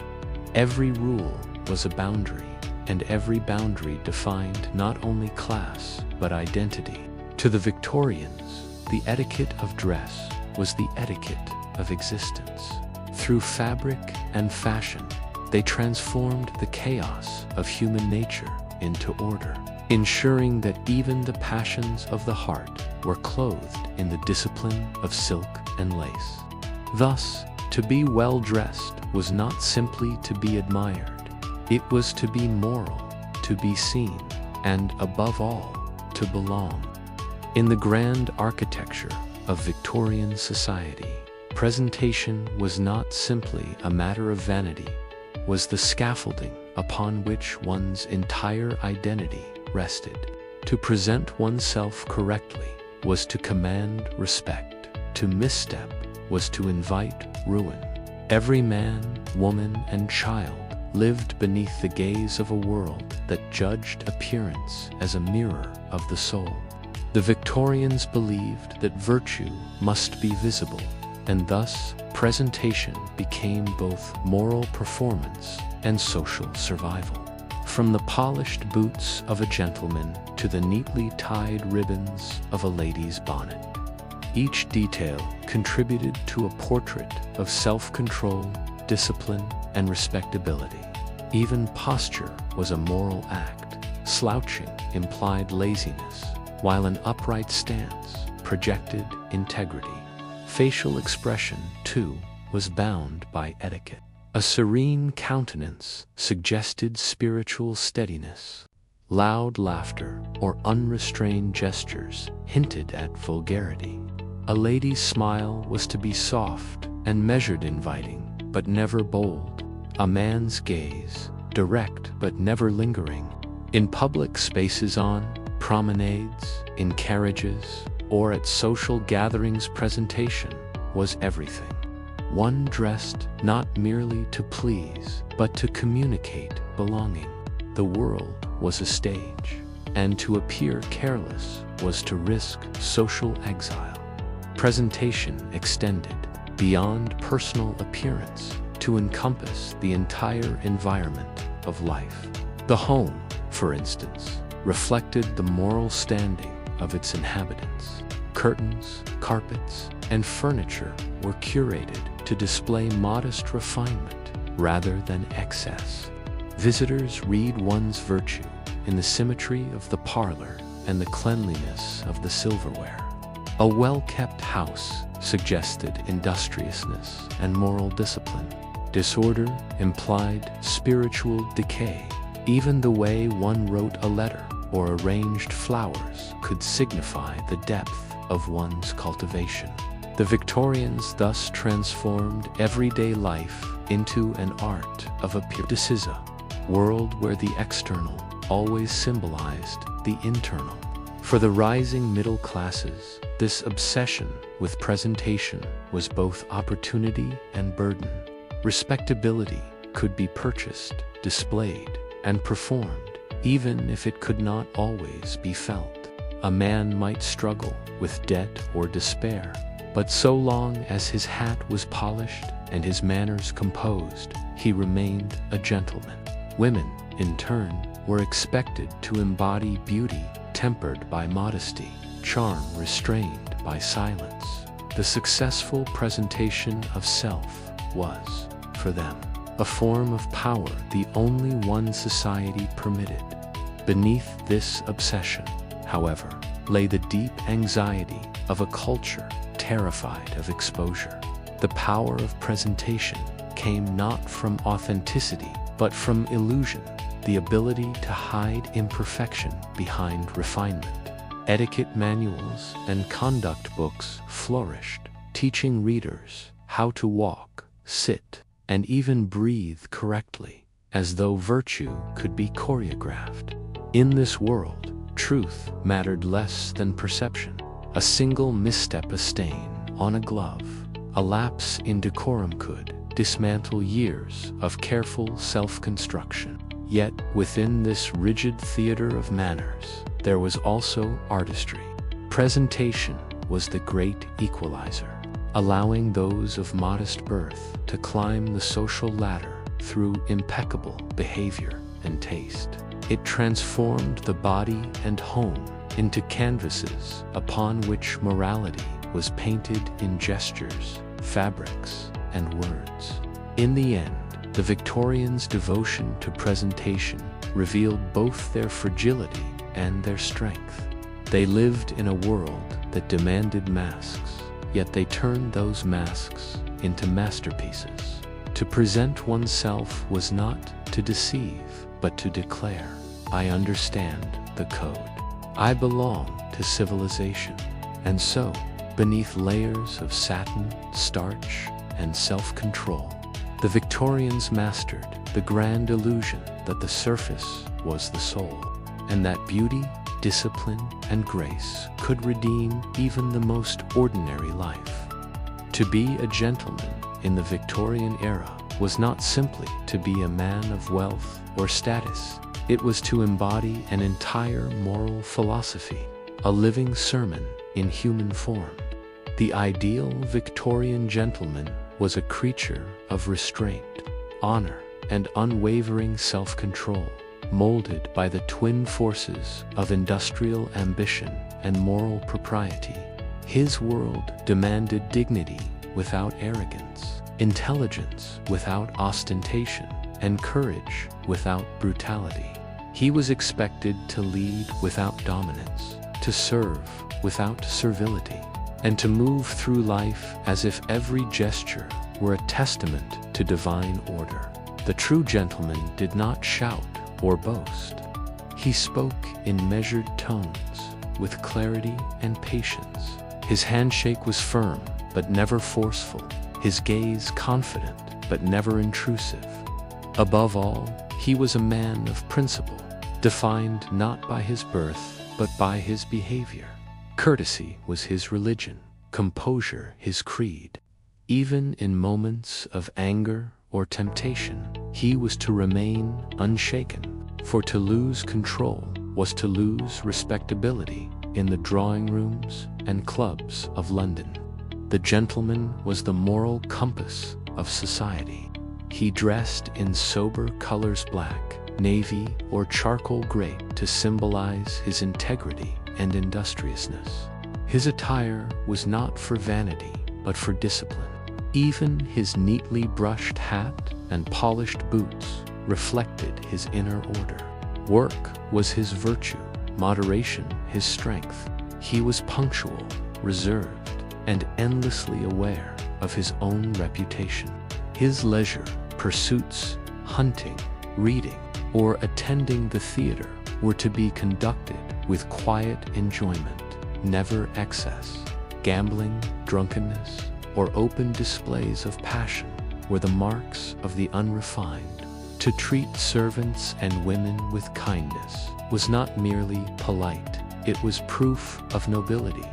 Every rule was a boundary, and every boundary defined not only class but identity. To the Victorians, the etiquette of dress was the etiquette of existence. Through fabric and fashion, they transformed the chaos of human nature into order, ensuring that even the passions of the heart were clothed in the discipline of silk and lace. Thus, to be well-dressed was not simply to be admired. It was to be moral, to be seen, and above all, to belong. In the grand architecture of Victorian society, presentation was not simply a matter of vanity, was the scaffolding upon which one's entire identity rested. To present oneself correctly was to command respect. To misstep was to invite ruin. Every man, woman, and child lived beneath the gaze of a world that judged appearance as a mirror of the soul. The Victorians believed that virtue must be visible, and thus presentation became both moral performance and social survival. From the polished boots of a gentleman to the neatly tied ribbons of a lady's bonnet, each detail contributed to a portrait of self-control, discipline, and respectability. Even posture was a moral act. Slouching implied laziness, while an upright stance projected integrity. Facial expression, too, was bound by etiquette. A serene countenance suggested spiritual steadiness. Loud laughter or unrestrained gestures hinted at vulgarity. A lady's smile was to be soft and measured, inviting, but never bold. A man's gaze, direct but never lingering. In public spaces, on promenades, in carriages, or at social gatherings, presentation was everything. One dressed not merely to please, but to communicate belonging. The world was a stage, and to appear careless was to risk social exile. Presentation extended beyond personal appearance to encompass the entire environment of life. The home, for instance, reflected the moral standing of its inhabitants. Curtains, carpets, and furniture were curated to display modest refinement rather than excess. Visitors read one's virtue in the symmetry of the parlor and the cleanliness of the silverware. A well-kept house suggested industriousness and moral discipline. Disorder implied spiritual decay. Even the way one wrote a letter or arranged flowers could signify the depth of one's cultivation. The Victorians thus transformed everyday life into an art of appearance. This is a world where the external always symbolized the internal. For the rising middle classes, this obsession with presentation was both opportunity and burden. Respectability could be purchased, displayed, and performed, even if it could not always be felt. A man might struggle with debt or despair, but so long as his hat was polished and his manners composed, he remained a gentleman. Women, in turn, were expected to embody beauty tempered by modesty, charm restrained by silence. The successful presentation of self was, for them, a form of power, the only one society permitted. Beneath this obsession, however, lay the deep anxiety of a culture terrified of exposure. The power of presentation came not from authenticity, but from illusion, the ability to hide imperfection behind refinement. Etiquette manuals and conduct books flourished, teaching readers how to walk, sit, and even breathe correctly, as though virtue could be choreographed. In this world, truth mattered less than perception. A single misstep, a stain on a glove, a lapse in decorum could dismantle years of careful self-construction. Yet, within this rigid theater of manners, there was also artistry. Presentation was the great equalizer, allowing those of modest birth to climb the social ladder through impeccable behavior and taste. It transformed the body and home into canvases upon which morality was painted in gestures, fabrics, and words. In the end, the Victorians' devotion to presentation revealed both their fragility and their strength. They lived in a world that demanded masks, yet they turned those masks into masterpieces. To present oneself was not to deceive, but to declare, "I understand the code. I belong to civilization." And so, beneath layers of satin, starch, and self-control, the Victorians mastered the grand illusion that the surface was the soul, and that beauty, discipline, and grace could redeem even the most ordinary life. To be a gentleman in the Victorian era was not simply to be a man of wealth or status. It was to embody an entire moral philosophy, a living sermon in human form. The ideal Victorian gentleman was a creature of restraint, honor, and unwavering self-control, molded by the twin forces of industrial ambition and moral propriety. His world demanded dignity without arrogance, intelligence without ostentation, and courage without brutality. He was expected to lead without dominance, to serve without servility, and to move through life as if every gesture were a testament to divine order. The true gentleman did not shout or boast. He spoke in measured tones, with clarity and patience. His handshake was firm, but never forceful. His gaze confident, but never intrusive. Above all, he was a man of principle, defined not by his birth, but by his behavior. Courtesy was his religion, composure his creed. Even in moments of anger or temptation, he was to remain unshaken, for to lose control was to lose respectability in the drawing rooms and clubs of London. The gentleman was the moral compass of society. He dressed in sober colors, black, navy, or charcoal gray, to symbolize his integrity and industriousness. His attire was not for vanity, but for discipline. Even his neatly brushed hat and polished boots reflected his inner order. Work was his virtue, moderation his strength. He was punctual, reserved, and endlessly aware of his own reputation. His leisure pursuits, hunting, reading, or attending the theater, were to be conducted with quiet enjoyment, never excess. Gambling, drunkenness, or open displays of passion were the marks of the unrefined. To treat servants and women with kindness was not merely polite, it was proof of nobility.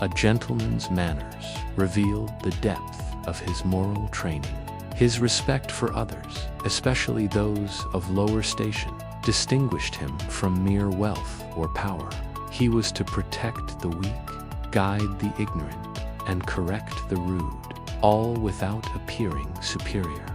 A gentleman's manners revealed the depth of his moral training. His respect for others, especially those of lower station, distinguished him from mere wealth or power. He was to protect the weak, guide the ignorant, and correct the rude, all without appearing superior.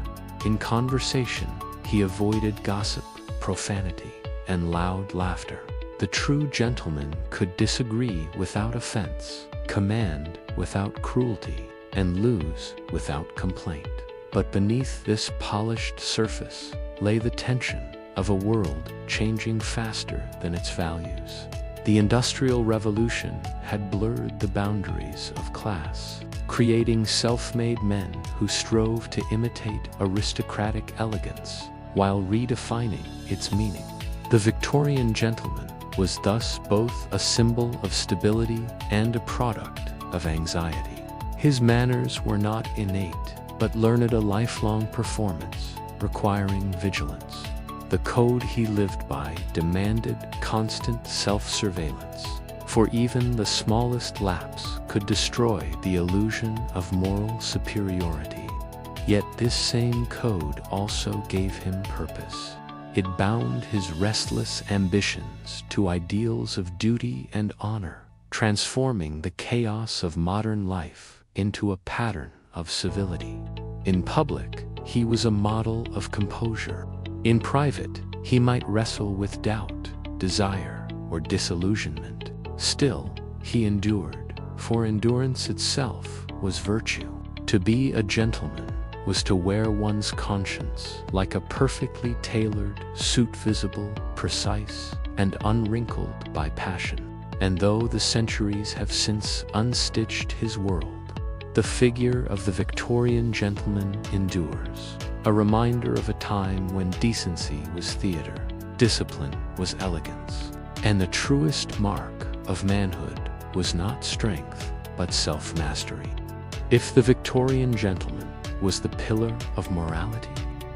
In conversation, he avoided gossip, profanity, and loud laughter. The true gentleman could disagree without offense, command without cruelty, and lose without complaint. But beneath this polished surface lay the tension of a world changing faster than its values. The Industrial Revolution had blurred the boundaries of class, creating self-made men who strove to imitate aristocratic elegance while redefining its meaning. The Victorian gentleman was thus both a symbol of stability and a product of anxiety. His manners were not innate, but learned a lifelong performance, requiring vigilance. The code he lived by demanded constant self-surveillance, for even the smallest lapse could destroy the illusion of moral superiority. Yet this same code also gave him purpose. It bound his restless ambitions to ideals of duty and honor, transforming the chaos of modern life into a pattern of civility. In public, he was a model of composure. In private, he might wrestle with doubt, desire, or disillusionment. Still, he endured, for endurance itself was virtue. To be a gentleman was to wear one's conscience like a perfectly tailored suit, visible, precise, and unwrinkled by passion. And though the centuries have since unstitched his world, the figure of the Victorian gentleman endures, a reminder of a time when decency was theater, discipline was elegance, and the truest mark of manhood was not strength, but self-mastery. If the Victorian gentleman was the pillar of morality,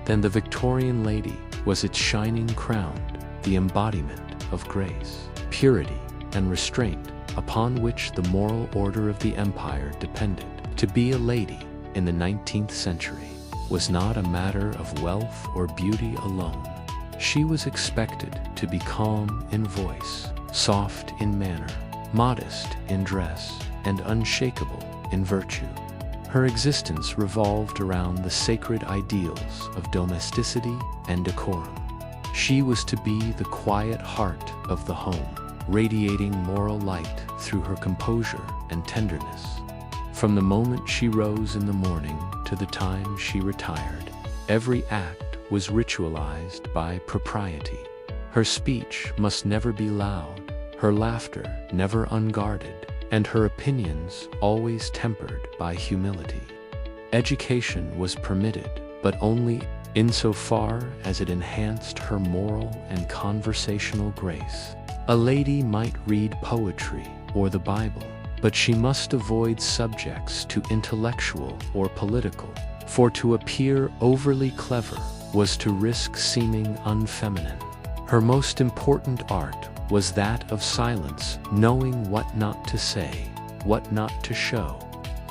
then the Victorian lady was its shining crown, the embodiment of grace, purity, and restraint, upon which the moral order of the empire depended. To be a lady in the 19th century was not a matter of wealth or beauty alone. She was expected to be calm in voice, soft in manner, modest in dress, and unshakable in virtue. Her existence revolved around the sacred ideals of domesticity and decorum. She was to be the quiet heart of the home, radiating moral light through her composure and tenderness. From the moment she rose in the morning to the time she retired, every act was ritualized by propriety. Her speech must never be loud, her laughter never unguarded, and her opinions always tempered by humility. Education was permitted, but only insofar as it enhanced her moral and conversational grace. A lady might read poetry or the Bible, but she must avoid subjects too intellectual or political, for to appear overly clever was to risk seeming unfeminine. Her most important art was that of silence, knowing what not to say, what not to show,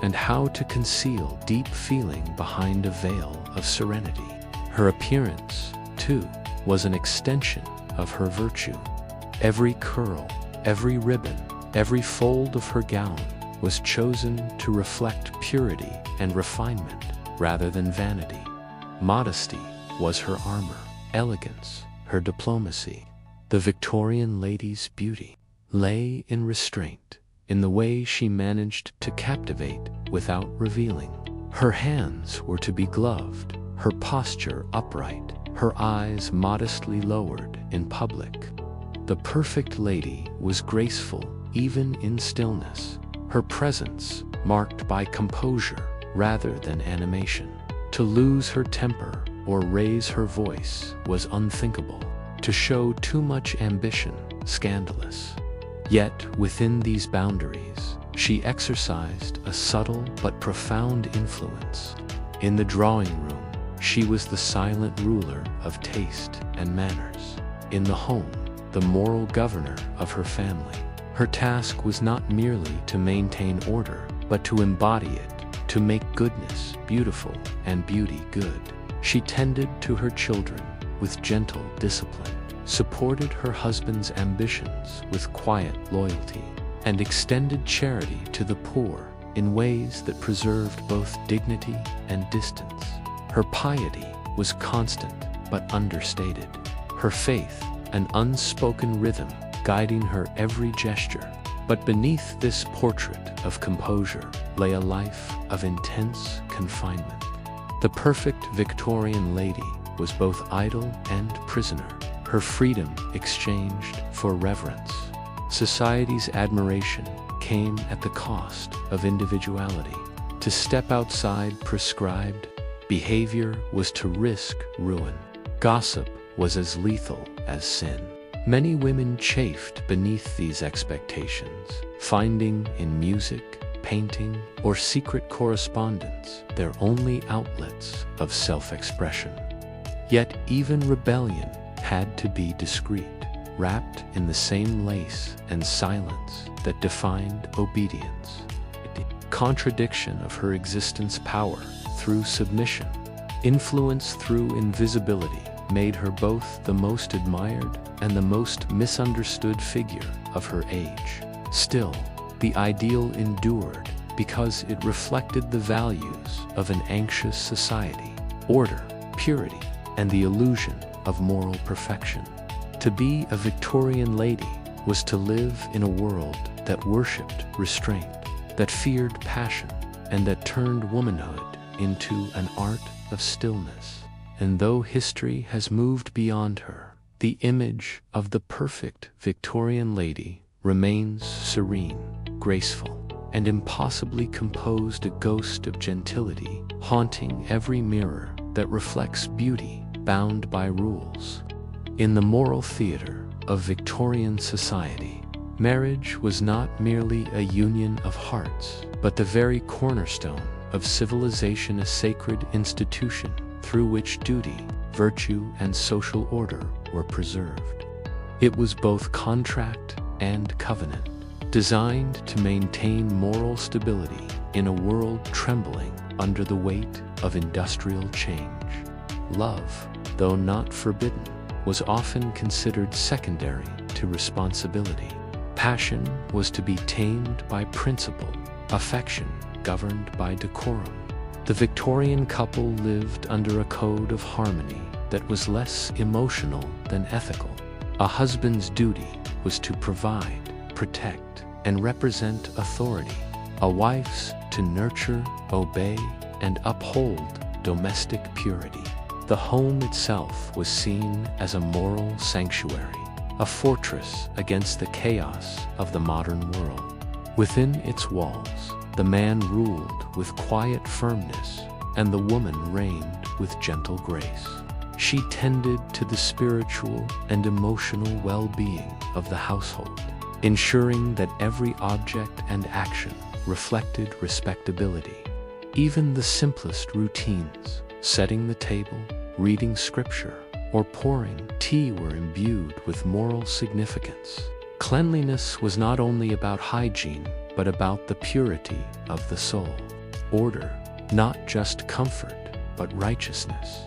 and how to conceal deep feeling behind a veil of serenity. Her appearance, too, was an extension of her virtue. Every curl, every ribbon, every fold of her gown was chosen to reflect purity and refinement rather than vanity. Modesty was her armor, elegance her diplomacy. The Victorian lady's beauty lay in restraint, in the way she managed to captivate without revealing. Her hands were to be gloved, her posture upright, her eyes modestly lowered in public. The perfect lady was graceful even in stillness, her presence marked by composure rather than animation. To lose her temper or raise her voice was unthinkable. To show too much ambition, scandalous. Yet within these boundaries, she exercised a subtle but profound influence. In the drawing room, she was the silent ruler of taste and manners. In the home, the moral governor of her family. Her task was not merely to maintain order, but to embody it, to make goodness beautiful and beauty good. She tended to her children with gentle discipline, supported her husband's ambitions with quiet loyalty, and extended charity to the poor in ways that preserved both dignity and distance. Her piety was constant but understated, her faith an unspoken rhythm guiding her every gesture. But beneath this portrait of composure lay a life of intense confinement. The perfect Victorian lady was both idol and prisoner, her freedom exchanged for reverence. Society's admiration came at the cost of individuality. To step outside prescribed behavior was to risk ruin. Gossip was as lethal as sin. Many women chafed beneath these expectations, finding in music, painting, or secret correspondence their only outlets of self-expression. Yet even rebellion had to be discreet, wrapped in the same lace and silence that defined obedience. Contradiction of her existence power through submission, influence through invisibility, made her both the most admired and the most misunderstood figure of her age. Still, the ideal endured because it reflected the values of an anxious society: order, purity, and the illusion of moral perfection. To be a Victorian lady was to live in a world that worshipped restraint, that feared passion, and that turned womanhood into an art of stillness. And though history has moved beyond her, the image of the perfect Victorian lady remains serene, graceful, and impossibly composed, a ghost of gentility haunting every mirror that reflects beauty bound by rules. In the moral theater of Victorian society, marriage was not merely a union of hearts, but the very cornerstone of civilization, a sacred institution through which duty, virtue, and social order were preserved. It was both contract and covenant, designed to maintain moral stability in a world trembling under the weight of industrial change. Love, though not forbidden, was often considered secondary to responsibility. Passion was to be tamed by principle, affection governed by decorum. The Victorian couple lived under a code of harmony that was less emotional than ethical. A husband's duty was to provide, protect, and represent authority. A wife's to nurture, obey, and uphold domestic purity. The home itself was seen as a moral sanctuary, a fortress against the chaos of the modern world. Within its walls, the man ruled with quiet firmness, and the woman reigned with gentle grace. She tended to the spiritual and emotional well-being of the household, ensuring that every object and action reflected respectability. Even the simplest routines, setting the table, reading scripture, or pouring tea were imbued with moral significance. Cleanliness was not only about hygiene, but about the purity of the soul. Order, not just comfort, but righteousness.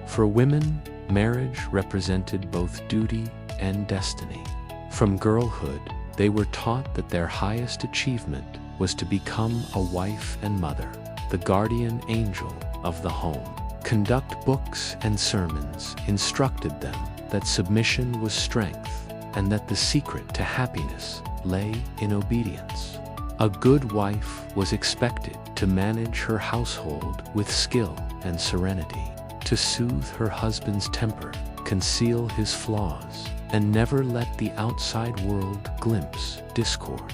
For women, marriage represented both duty and destiny. From girlhood, they were taught that their highest achievement was to become a wife and mother, the guardian angel of the home. Conduct books and sermons instructed them that submission was strength and that the secret to happiness lay in obedience. A good wife was expected to manage her household with skill and serenity, to soothe her husband's temper, conceal his flaws, and never let the outside world glimpse discord.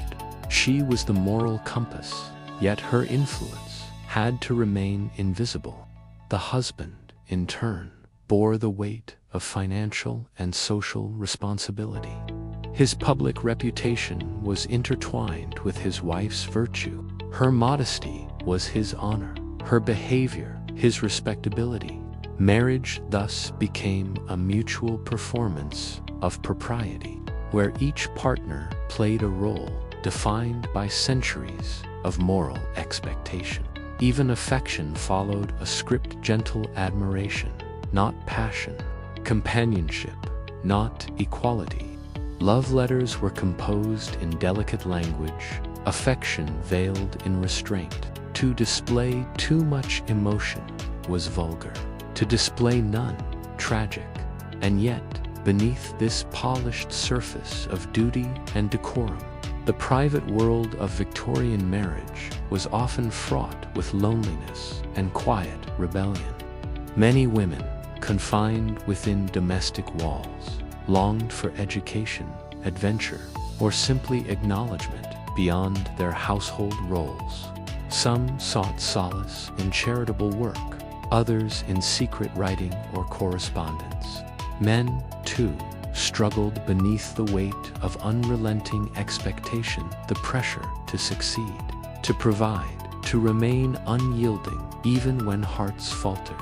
She was the moral compass, yet her influence had to remain invisible. The husband, in turn, bore the weight of financial and social responsibility. His public reputation was intertwined with his wife's virtue. Her modesty was his honor, her behavior his respectability. Marriage thus became a mutual performance of propriety, where each partner played a role defined by centuries of moral expectation. Even affection followed a script: gentle admiration, not passion; companionship, not equality. Love letters were composed in delicate language, affection veiled in restraint. To display too much emotion was vulgar, to display none, tragic. And yet, beneath this polished surface of duty and decorum, the private world of Victorian marriage was often fraught with loneliness and quiet rebellion. Many women, confined within domestic walls, longed for education, adventure, or simply acknowledgement beyond their household roles. Some sought solace in charitable work, others in secret writing or correspondence. Men, too, struggled beneath the weight of unrelenting expectation, the pressure to succeed, to provide, to remain unyielding even when hearts faltered.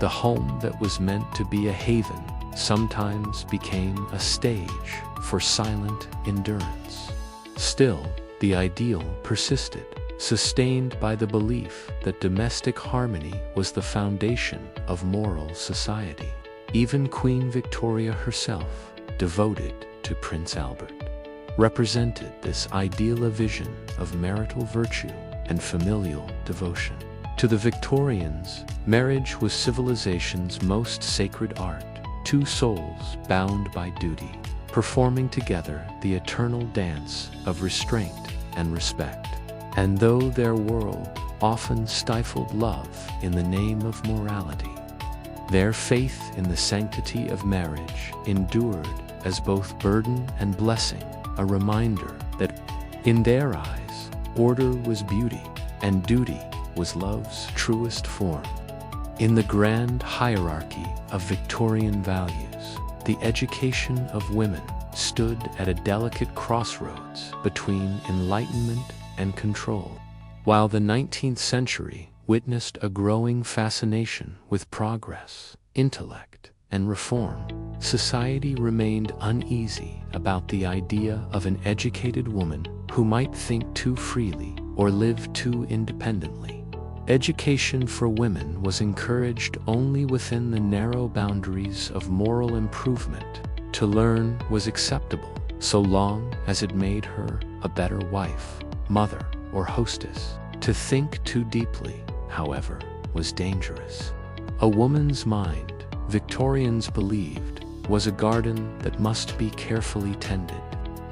The home that was meant to be a haven sometimes became a stage for silent endurance. Still, the ideal persisted, sustained by the belief that domestic harmony was the foundation of moral society. Even Queen Victoria herself, devoted to Prince Albert, represented this ideal vision of marital virtue and familial devotion. To the Victorians, marriage was civilization's most sacred art, two souls bound by duty, performing together the eternal dance of restraint and respect. And though their world often stifled love in the name of morality, their faith in the sanctity of marriage endured as both burden and blessing, a reminder that, in their eyes, order was beauty and duty was love's truest form. In the grand hierarchy of Victorian values, the education of women stood at a delicate crossroads between enlightenment and control. While the 19th century witnessed a growing fascination with progress, intellect, and reform. Society remained uneasy about the idea of an educated woman who might think too freely or live too independently. Education for women was encouraged only within the narrow boundaries of moral improvement. To learn was acceptable, so long as it made her a better wife, mother, or hostess. To think too deeply, however, was dangerous. A woman's mind, Victorians believed, was a garden that must be carefully tended,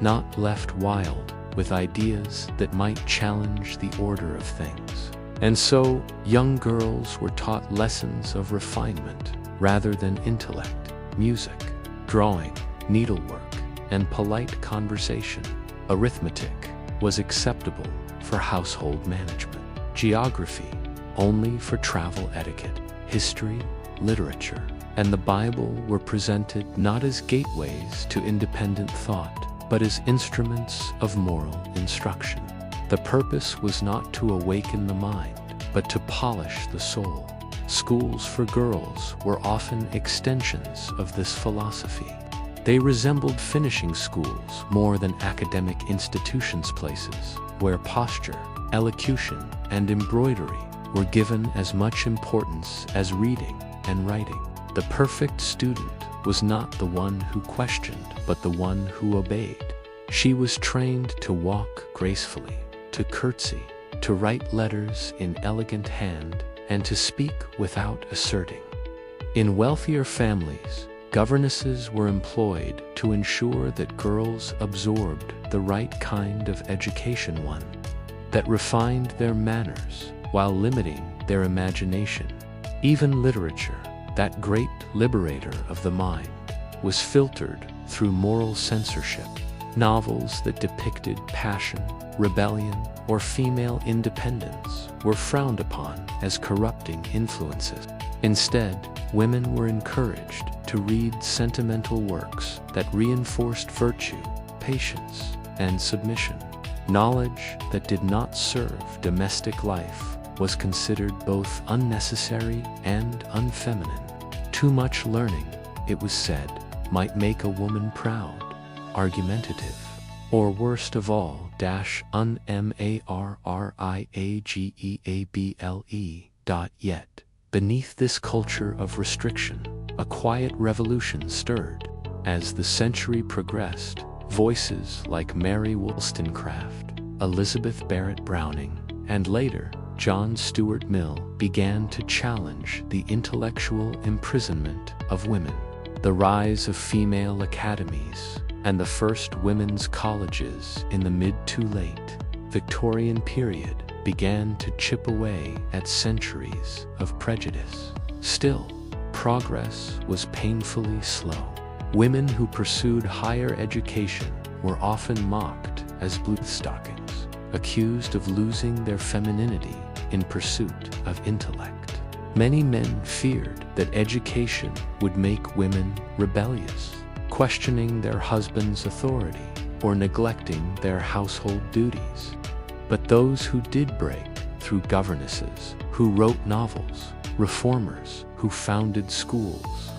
not left wild with ideas that might challenge the order of things. And so, young girls were taught lessons of refinement rather than intellect, music, drawing, needlework, and polite conversation. Arithmetic was acceptable for household management. Geography only for travel etiquette. History, literature, and the Bible were presented not as gateways to independent thought, but as instruments of moral instruction. The purpose was not to awaken the mind, but to polish the soul. Schools for girls were often extensions of this philosophy. They resembled finishing schools more than academic institutions, places where posture, elocution, and embroidery were given as much importance as reading and writing. The perfect student was not the one who questioned, but the one who obeyed. She was trained to walk gracefully, to curtsy, to write letters in elegant hand, and to speak without asserting. In wealthier families, governesses were employed to ensure that girls absorbed the right kind of education, one that refined their manners while limiting their imagination. Even literature, that great liberator of the mind, was filtered through moral censorship. Novels that depicted passion, rebellion, or female independence were frowned upon as corrupting influences. Instead, women were encouraged to read sentimental works that reinforced virtue, patience, and submission. Knowledge that did not serve domestic life was considered both unnecessary and unfeminine. Too much learning, it was said, might make a woman proud, argumentative, or worst of all, unmarriageable. Yet, beneath this culture of restriction, a quiet revolution stirred. As the century progressed, voices like Mary Wollstonecraft, Elizabeth Barrett Browning, and later, John Stuart Mill began to challenge the intellectual imprisonment of women. The rise of female academies and the first women's colleges in the mid to late Victorian period began to chip away at centuries of prejudice. Still, progress was painfully slow. Women who pursued higher education were often mocked as bluestockings, accused of losing their femininity in pursuit of intellect. Many men feared that education would make women rebellious, questioning their husband's authority or neglecting their household duties. But those who did break through, governesses who wrote novels, reformers who founded schools,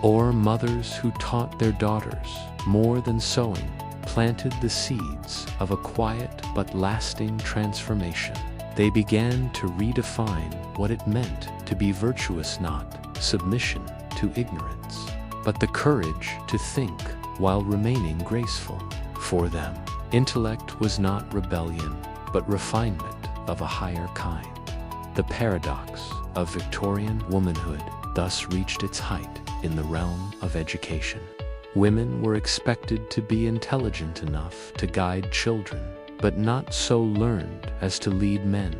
or mothers who taught their daughters more than sewing, planted the seeds of a quiet but lasting transformation. They began to redefine what it meant to be virtuous, not submission to ignorance, but the courage to think while remaining graceful. For them, intellect was not rebellion, but refinement of a higher kind. The paradox of Victorian womanhood thus reached its height in the realm of education. Women were expected to be intelligent enough to guide children, but not so learned as to lead men,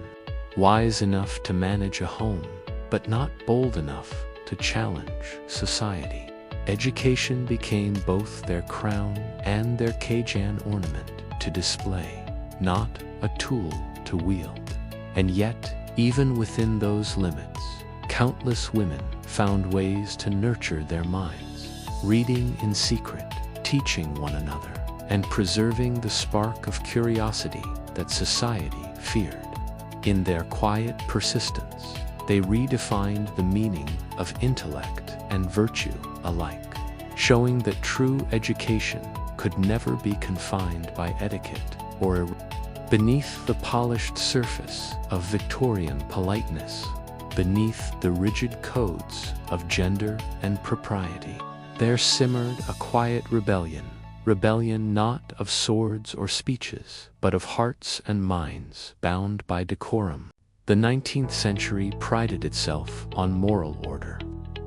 wise enough to manage a home, but not bold enough to challenge society. Education became both their crown and their cajan ornament to display, not a tool to wield. And yet, even within those limits, countless women found ways to nurture their minds, reading in secret, teaching one another, and preserving the spark of curiosity that society feared. In their quiet persistence, they redefined the meaning of intellect and virtue alike, showing that true education could never be confined by etiquette or beneath the polished surface of Victorian politeness, beneath the rigid codes of gender and propriety, there simmered a quiet rebellion not of swords or speeches, but of hearts and minds bound by decorum. The 19th century prided itself on moral order,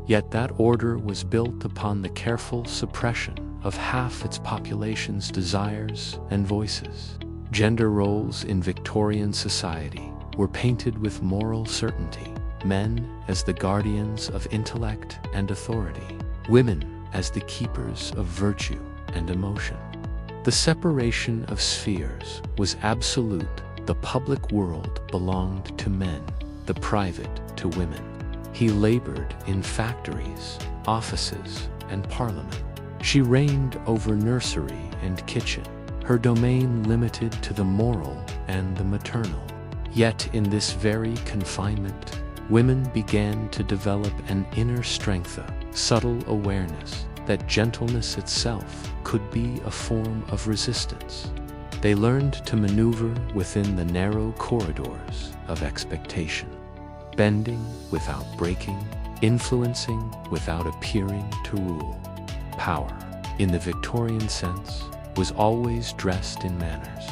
yet that order was built upon the careful suppression of half its population's desires and voices. Gender roles in Victorian society were painted with moral certainty, men as the guardians of intellect and authority, women as the keepers of virtue and emotion. The separation of spheres was absolute. The public world belonged to men, the private to women. He labored in factories, offices, and parliament. She reigned over nursery and kitchen, her domain limited to the moral and the maternal. Yet in this very confinement, women began to develop an inner strength, a subtle awareness that gentleness itself could be a form of resistance. They learned to maneuver within the narrow corridors of expectation, bending without breaking, influencing without appearing to rule. Power, in the Victorian sense, was always dressed in manners.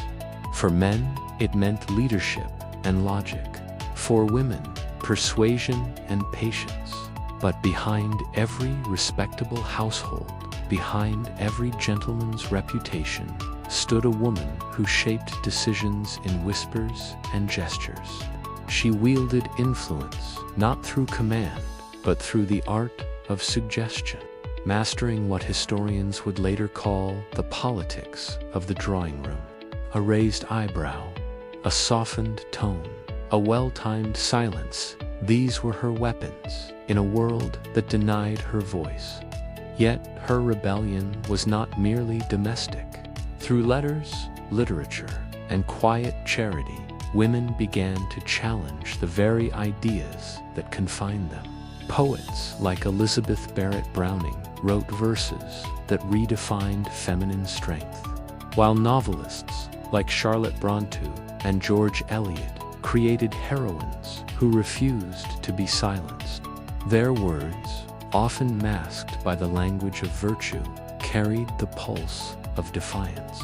For men, it meant leadership and logic. For women, persuasion and patience. But behind every respectable household, behind every gentleman's reputation, stood a woman who shaped decisions in whispers and gestures. She wielded influence, not through command, but through the art of suggestion, mastering what historians would later call the politics of the drawing room. A raised eyebrow, a softened tone, a well-timed silence, these were her weapons in a world that denied her voice. Yet her rebellion was not merely domestic. Through letters, literature, and quiet charity, women began to challenge the very ideas that confined them. Poets like Elizabeth Barrett Browning wrote verses that redefined feminine strength, while novelists like Charlotte Brontë and George Eliot created heroines who refused to be silenced. Their words, often masked by the language of virtue, carried the pulse of defiance.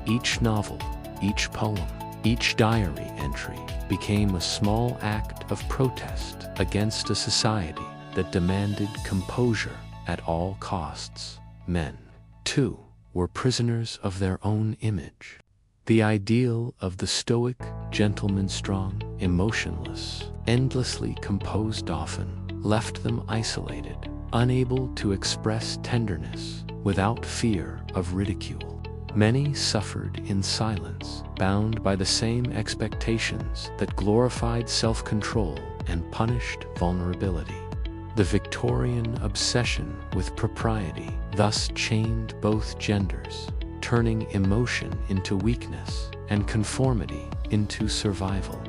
Each novel, each poem, each diary entry became a small act of protest against a society that demanded composure at all costs. Men, too, were prisoners of their own image. The ideal of the stoic gentleman, strong, emotionless, endlessly composed, often left them isolated, unable to express tenderness without fear of ridicule. Many suffered in silence, bound by the same expectations that glorified self-control and punished vulnerability. The Victorian obsession with propriety thus chained both genders, turning emotion into weakness and conformity into survival.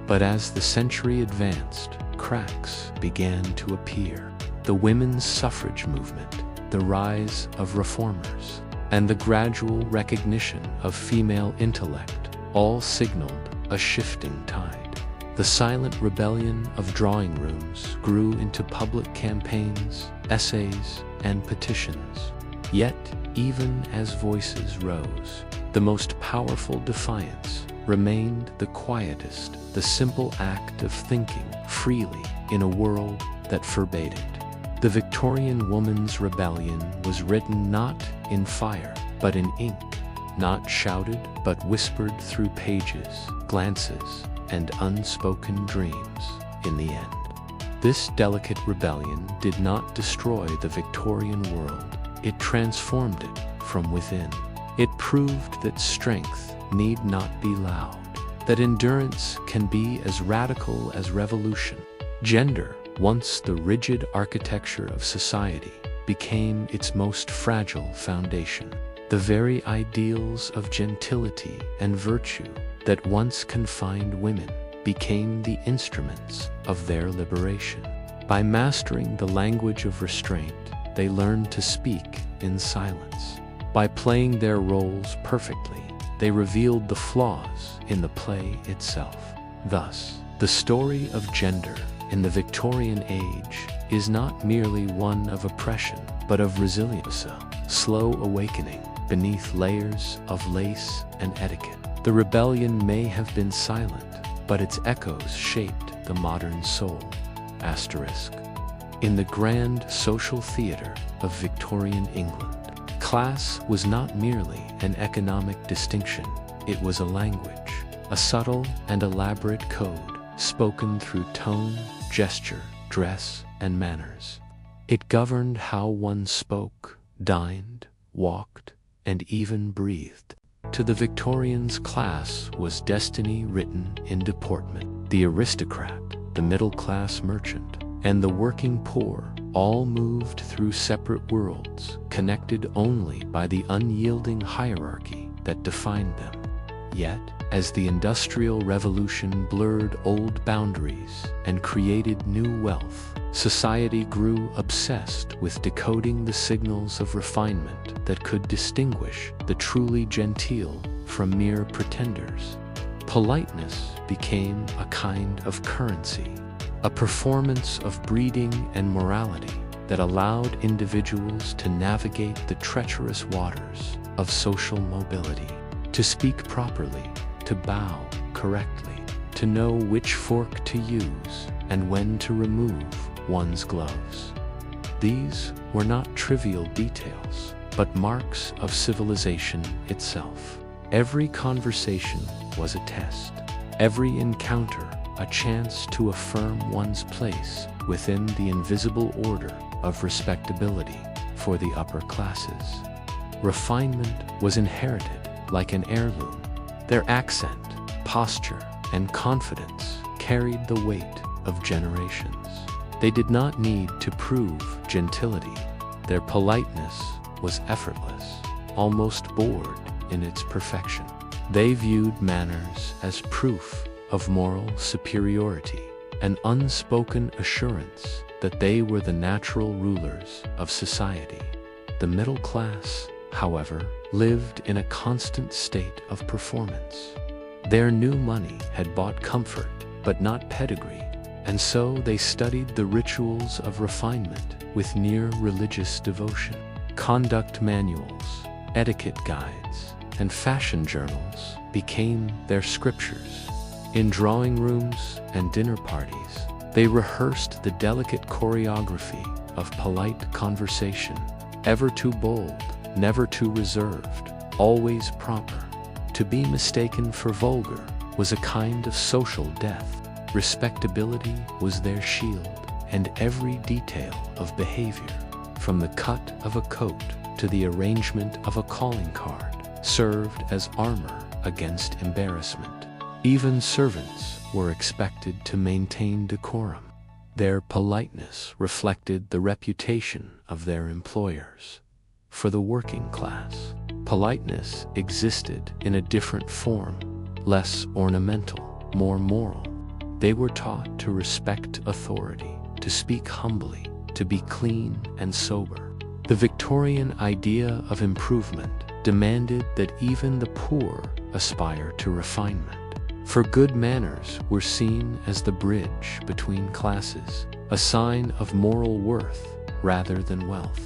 But as the century advanced, cracks began to appear. The women's suffrage movement, the rise of reformers, and the gradual recognition of female intellect all signaled a shifting tide. The silent rebellion of drawing rooms grew into public campaigns, essays, and petitions. Yet, even as voices rose, the most powerful defiance remained the quietest, the simple act of thinking freely in a world that forbade it. The Victorian woman's rebellion was written not in fire, but in ink, not shouted, but whispered through pages, glances, and unspoken dreams. In the end, this delicate rebellion did not destroy the Victorian world, it transformed it from within. It proved that strength need not be loud, that endurance can be as radical as revolution. Gender, once the rigid architecture of society, became its most fragile foundation. The very ideals of gentility and virtue that once confined women became the instruments of their liberation. By mastering the language of restraint, they learned to speak in silence. By playing their roles perfectly, they revealed the flaws in the play itself. Thus, the story of gender in the Victorian age is not merely one of oppression, but of resilience, a slow awakening beneath layers of lace and etiquette. The rebellion may have been silent, but its echoes shaped the modern soul. Asterisk. In the grand social theater of Victorian England, class was not merely an economic distinction, it was a language, a subtle and elaborate code, spoken through tone, gesture, dress, and manners. It governed how one spoke, dined, walked, and even breathed. To the Victorians, class was destiny written in deportment. The aristocrat, the middle-class merchant, and the working poor all moved through separate worlds, connected only by the unyielding hierarchy that defined them. Yet, as the Industrial Revolution blurred old boundaries and created new wealth, society grew obsessed with decoding the signals of refinement that could distinguish the truly genteel from mere pretenders. Politeness became a kind of currency, a performance of breeding and morality that allowed individuals to navigate the treacherous waters of social mobility, to speak properly, to bow correctly, to know which fork to use and when to remove one's gloves. These were not trivial details, but marks of civilization itself. Every conversation was a test, every encounter a chance to affirm one's place within the invisible order of respectability for the upper classes. Refinement was inherited like an heirloom. Their accent, posture, and confidence carried the weight of generations. They did not need to prove gentility. Their politeness was effortless, almost bored in its perfection. They viewed manners as proof of moral superiority, an unspoken assurance that they were the natural rulers of society. The middle class, however, lived in a constant state of performance. Their new money had bought comfort, but not pedigree, and so they studied the rituals of refinement with near religious devotion. Conduct manuals, etiquette guides, and fashion journals became their scriptures. In drawing rooms and dinner parties, they rehearsed the delicate choreography of polite conversation, ever too bold, never too reserved, always proper. To be mistaken for vulgar was a kind of social death. Respectability was their shield, and every detail of behavior, from the cut of a coat to the arrangement of a calling card, served as armor against embarrassment. Even servants were expected to maintain decorum. Their politeness reflected the reputation of their employers. For the working class, politeness existed in a different form, less ornamental, more moral. They were taught to respect authority, to speak humbly, to be clean and sober. The Victorian idea of improvement demanded that even the poor aspire to refinement. For good manners were seen as the bridge between classes, a sign of moral worth rather than wealth.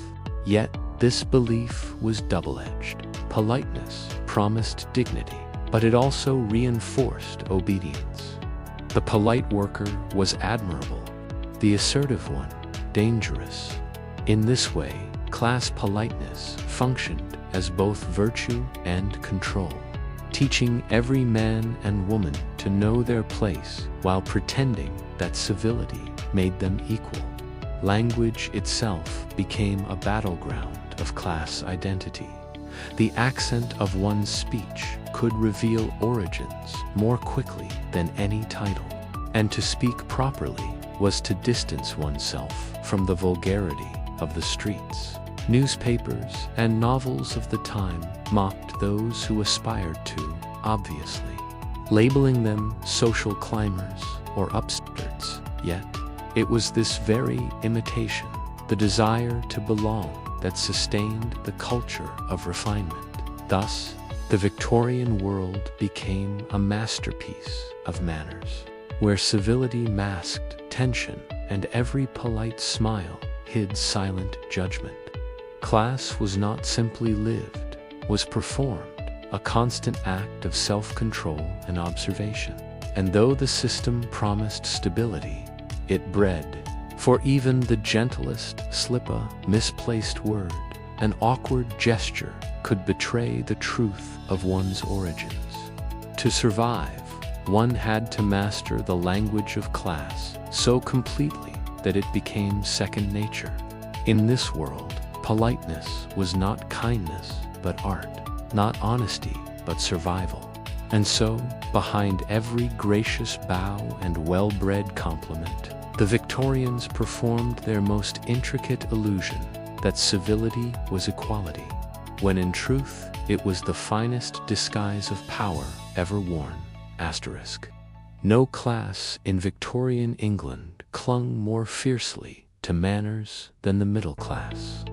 Yet, this belief was double-edged. Politeness promised dignity, but it also reinforced obedience. The polite worker was admirable, the assertive one dangerous. In this way, class politeness functioned as both virtue and control, teaching every man and woman to know their place while pretending that civility made them equal. Language itself became a battleground of class identity. The accent of one's speech could reveal origins more quickly than any title, and to speak properly was to distance oneself from the vulgarity of the streets. Newspapers and novels of the time mocked those who aspired to, obviously, labeling them social climbers or upstarts. Yet, It was this very imitation, the desire to belong, that sustained the culture of refinement. Thus, the Victorian world became a masterpiece of manners, where civility masked tension and every polite smile hid silent judgment. Class was not simply lived, was performed, a constant act of self-control and observation. And though the system promised stability, it bred, for even the gentlest slip, a misplaced word, an awkward gesture could betray the truth of one's origins. To survive, one had to master the language of class so completely that it became second nature. In this world, politeness was not kindness but art, not honesty but survival. And so, behind every gracious bow and well-bred compliment, the Victorians performed their most intricate illusion that civility was equality, when in truth it was the finest disguise of power ever worn. No class in Victorian England clung more fiercely to manners than the middle class.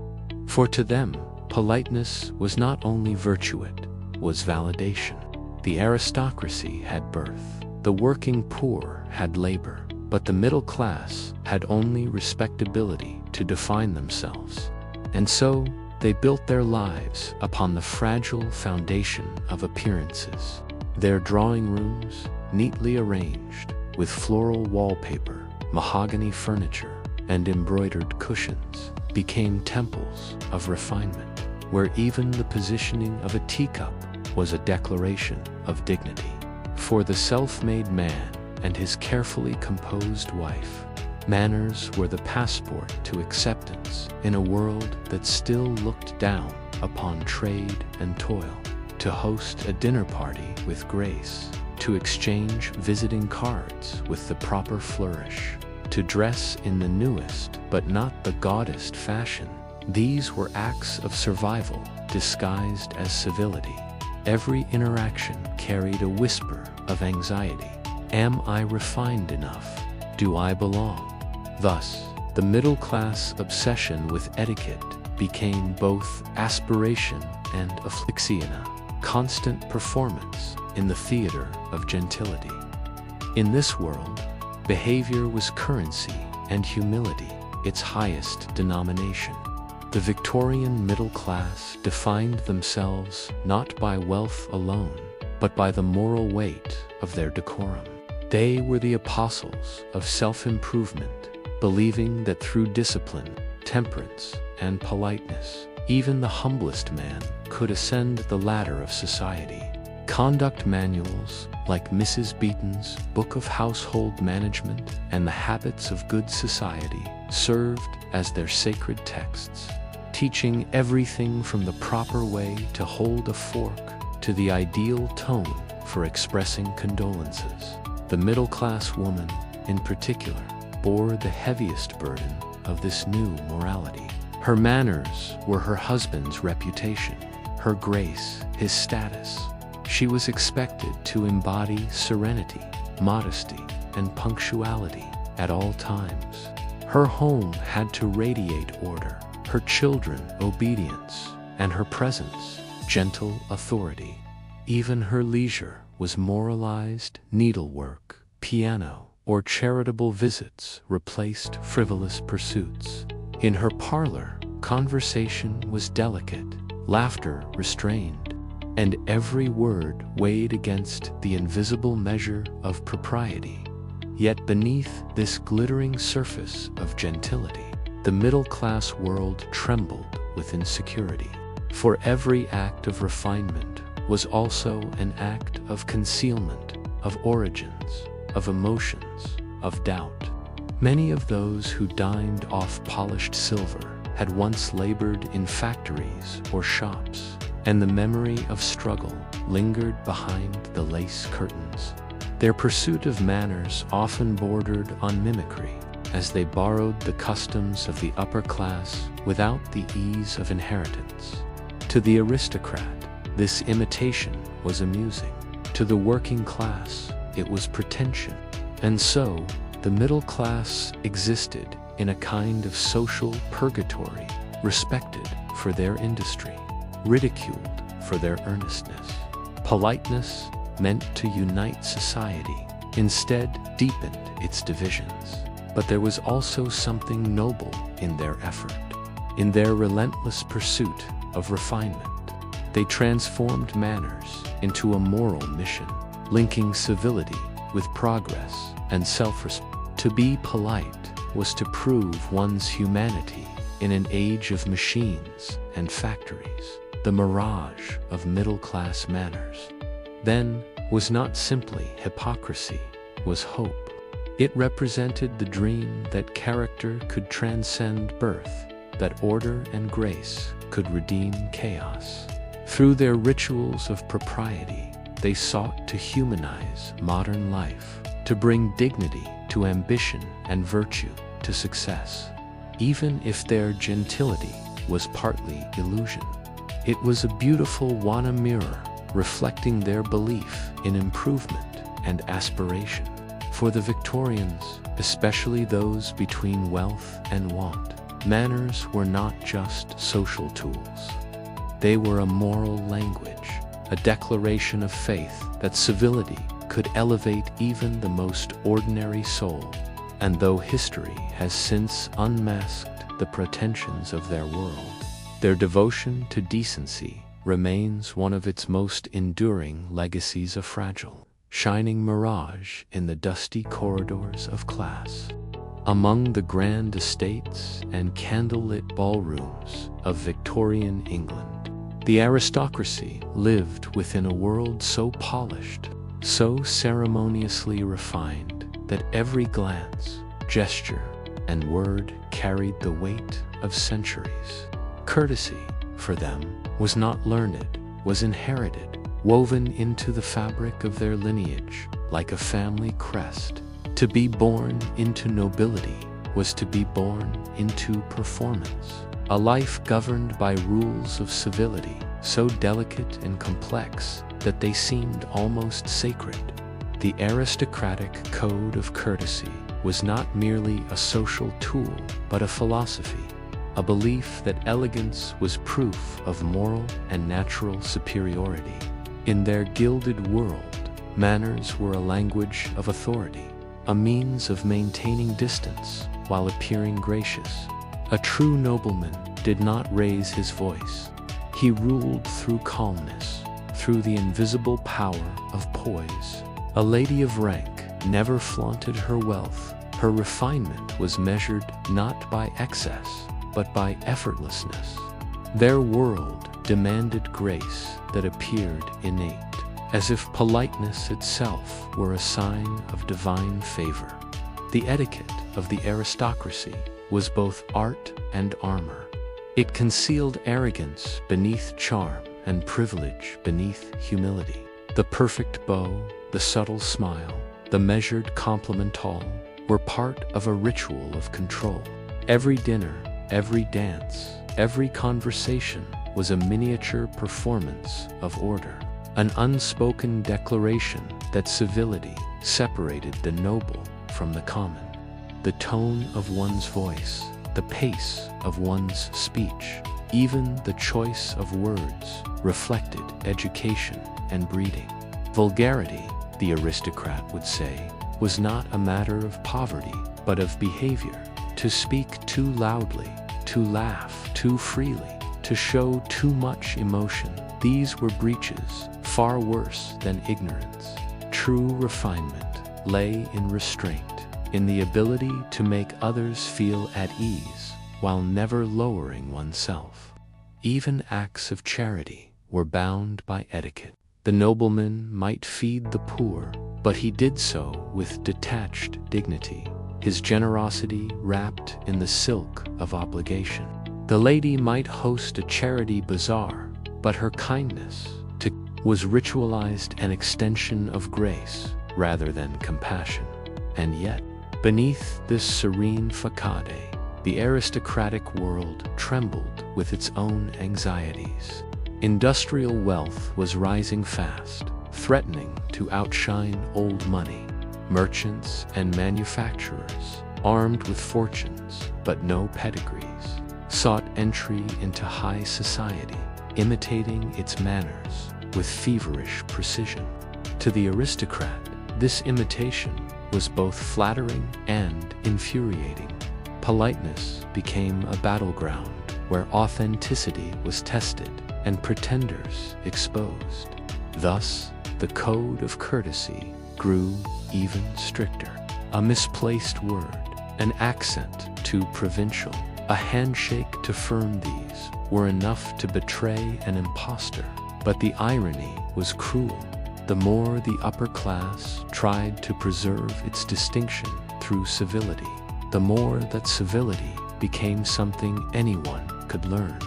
For to them, politeness was not only virtue, it was validation. The aristocracy had birth, the working poor had labor, but the middle class had only respectability to define themselves. And so, they built their lives upon the fragile foundation of appearances. Their drawing rooms, neatly arranged, with floral wallpaper, mahogany furniture, and embroidered cushions, became temples of refinement, where even the positioning of a teacup was a declaration of dignity. For the self-made man and his carefully composed wife, manners were the passport to acceptance in a world that still looked down upon trade and toil. To host a dinner party with grace, to exchange visiting cards with the proper flourish, to dress in the newest but not the gaudest fashion, these were acts of survival disguised as civility. Every interaction carried a whisper of anxiety. Am I refined enough? Do I belong? Thus, the middle-class obsession with etiquette became both aspiration and affliction, a constant performance in the theater of gentility. In this world, behavior was currency and humility its highest denomination. The Victorian middle class defined themselves not by wealth alone, but by the moral weight of their decorum. They were the apostles of self-improvement, believing that through discipline, temperance, and politeness, even the humblest man could ascend the ladder of society. Conduct manuals, like Mrs. Beeton's Book of Household Management and the Habits of Good Society, served as their sacred texts, teaching everything from the proper way to hold a fork to the ideal tone for expressing condolences. The middle-class woman, in particular, bore the heaviest burden of this new morality. Her manners were her husband's reputation, her grace his status. She was expected to embody serenity, modesty, and punctuality at all times. Her home had to radiate order, her children obedience, and her presence gentle authority. Even her leisure was moralized. Needlework, piano, or charitable visits replaced frivolous pursuits. In her parlor, conversation was delicate, laughter restrained, and every word weighed against the invisible measure of propriety. Yet beneath this glittering surface of gentility, the middle-class world trembled with insecurity. For every act of refinement was also an act of concealment, of origins, of emotions, of doubt. Many of those who dined off polished silver had once labored in factories or shops, and the memory of struggle lingered behind the lace curtains. Their pursuit of manners often bordered on mimicry, as they borrowed the customs of the upper class without the ease of inheritance. To the aristocrat, this imitation was amusing. To the working class, it was pretension. And so, the The middle class existed in a kind of social purgatory, respected for their industry, ridiculed for their earnestness. Politeness, meant to unite society, instead deepened its divisions. But there was also something noble in their effort. In their relentless pursuit of refinement, they transformed manners into a moral mission, linking civility with progress and self-respect. To be polite was to prove one's humanity in an age of machines and factories. The mirage of middle-class manners, then, was not simply hypocrisy, was hope. It represented the dream that character could transcend birth, that order and grace could redeem chaos. Through their rituals of propriety, they sought to humanize modern life, to bring dignity to ambition and virtue to success. Even if their gentility was partly illusion, it was a beautiful wana mirror reflecting their belief in improvement and aspiration. For the Victorians, especially those between wealth and want, manners were not just social tools. They were a moral language, a declaration of faith that civility could elevate even the most ordinary soul. And though history has since unmasked the pretensions of their world, their devotion to decency remains one of its most enduring legacies, a fragile, shining mirage in the dusty corridors of class. Among the grand estates and candlelit ballrooms of Victorian England, the aristocracy lived within a world so polished, so ceremoniously refined, that every glance, gesture, and word carried the weight of centuries. Courtesy, for them, was not learned, was inherited, woven into the fabric of their lineage, like a family crest. To be born into nobility was to be born into performance. A life governed by rules of civility, so delicate and complex that they seemed almost sacred. The aristocratic code of courtesy was not merely a social tool, but a philosophy, a belief that elegance was proof of moral and natural superiority. In their gilded world, manners were a language of authority, a means of maintaining distance while appearing gracious. A true nobleman did not raise his voice. He ruled through calmness, through the invisible power of poise. A lady of rank never flaunted her wealth. Her refinement was measured not by excess, but by effortlessness. Their world demanded grace that appeared innate, as if politeness itself were a sign of divine favor. The etiquette of the aristocracy was both art and armor. It concealed arrogance beneath charm and privilege beneath humility. The perfect bow, the subtle smile, the measured compliment, all were part of a ritual of control. Every dinner, every dance, every conversation was a miniature performance of order, an unspoken declaration that civility separated the noble from the common. The tone of one's voice, the pace of one's speech, even the choice of words reflected education and breeding. Vulgarity, the aristocrat would say, was not a matter of poverty, but of behavior. To speak too loudly, to laugh too freely, to show too much emotion, these were breaches far worse than ignorance. True refinement lay in restraint, in the ability to make others feel at ease while never lowering oneself. Even acts of charity were bound by etiquette. The nobleman might feed the poor, but he did so with detached dignity, his generosity wrapped in the silk of obligation. The lady might host a charity bazaar, but her kindness was ritualized, an extension of grace rather than compassion. And yet, beneath this serene facade, the aristocratic world trembled with its own anxieties. Industrial wealth was rising fast, threatening to outshine old money. merchants and manufacturers, armed with fortunes but no pedigrees, sought entry into high society, imitating its manners with feverish precision. To the aristocrat, this imitation was both flattering and infuriating. Politeness became a battleground where authenticity was tested and pretenders exposed. Thus, the code of courtesy grew even stricter. A misplaced word, an accent too provincial, a handshake to firm these were enough to betray an impostor. But the irony was cruel. The more the upper class tried to preserve its distinction through civility, the more that civility became something anyone could learn.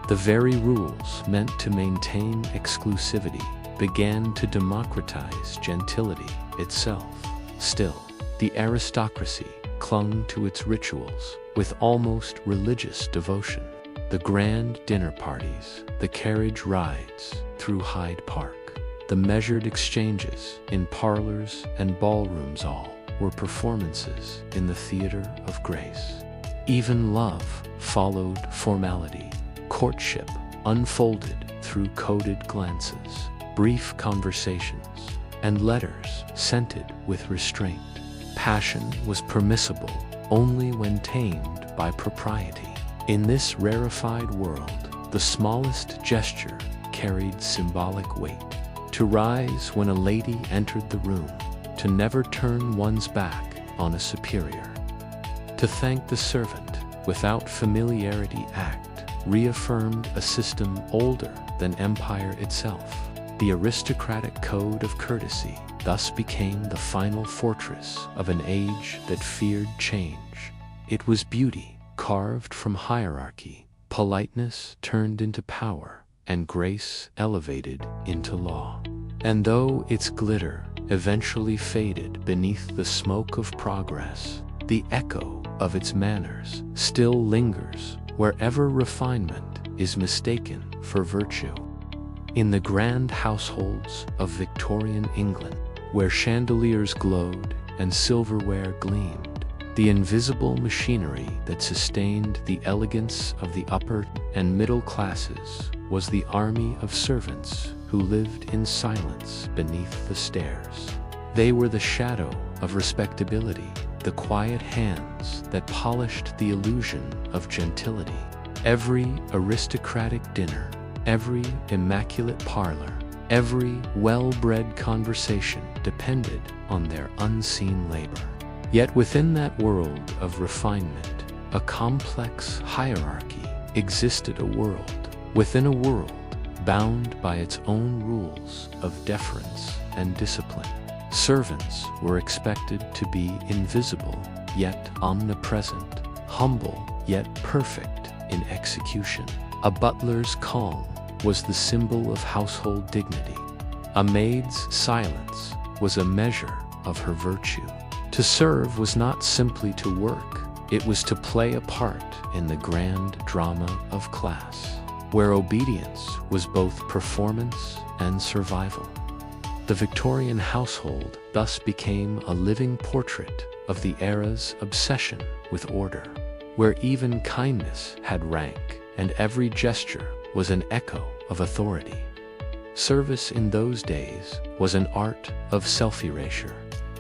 The very rules meant to maintain exclusivity began to democratize gentility itself. Still, the aristocracy clung to its rituals with almost religious devotion. The grand dinner parties, the carriage rides through Hyde Park, the measured exchanges in parlors and ballrooms, all were performances in the theater of grace. Even love followed formality. Courtship unfolded through coded glances, brief conversations, and letters scented with restraint. Passion was permissible only when tamed by propriety. In this rarefied world, the smallest gesture carried symbolic weight. To rise when a lady entered the room, to never turn one's back on a superior, to thank the servant without familiarity act reaffirmed a system older than empire itself. The aristocratic code of courtesy thus became the final fortress of an age that feared change. It was beauty carved from hierarchy, politeness turned into power, and grace elevated into law. And though its glitter eventually faded beneath the smoke of progress, the echo of its manners still lingers wherever refinement is mistaken for virtue. In the grand households of Victorian England, where chandeliers glowed and silverware gleamed, the invisible machinery that sustained the elegance of the upper and middle classes was the army of servants who lived in silence beneath the stairs. They were the shadow of respectability, the quiet hands that polished the illusion of gentility. Every aristocratic dinner, every immaculate parlor, every well-bred conversation depended on their unseen labor. Yet within that world of refinement, a complex hierarchy existed, a world within a world, bound by its own rules of deference and discipline. Servants were expected to be invisible, yet omnipresent, humble, yet perfect in execution. A butler's calm was the symbol of household dignity. A maid's silence was a measure of her virtue. To serve was not simply to work, it was to play a part in the grand drama of class, where obedience was both performance and survival. The Victorian household thus became a living portrait of the era's obsession with order, where even kindness had rank and every gesture was an echo of authority. Service in those days was an art of self-erasure.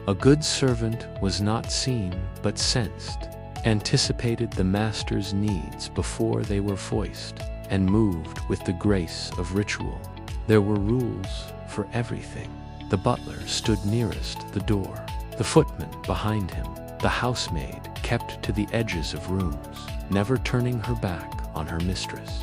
A good servant was not seen but sensed, anticipated the master's needs before they were voiced, and moved with the grace of ritual. There were rules for everything. The butler stood nearest the door, the footman behind him, the housemaid kept to the edges of rooms, never turning her back on her mistress.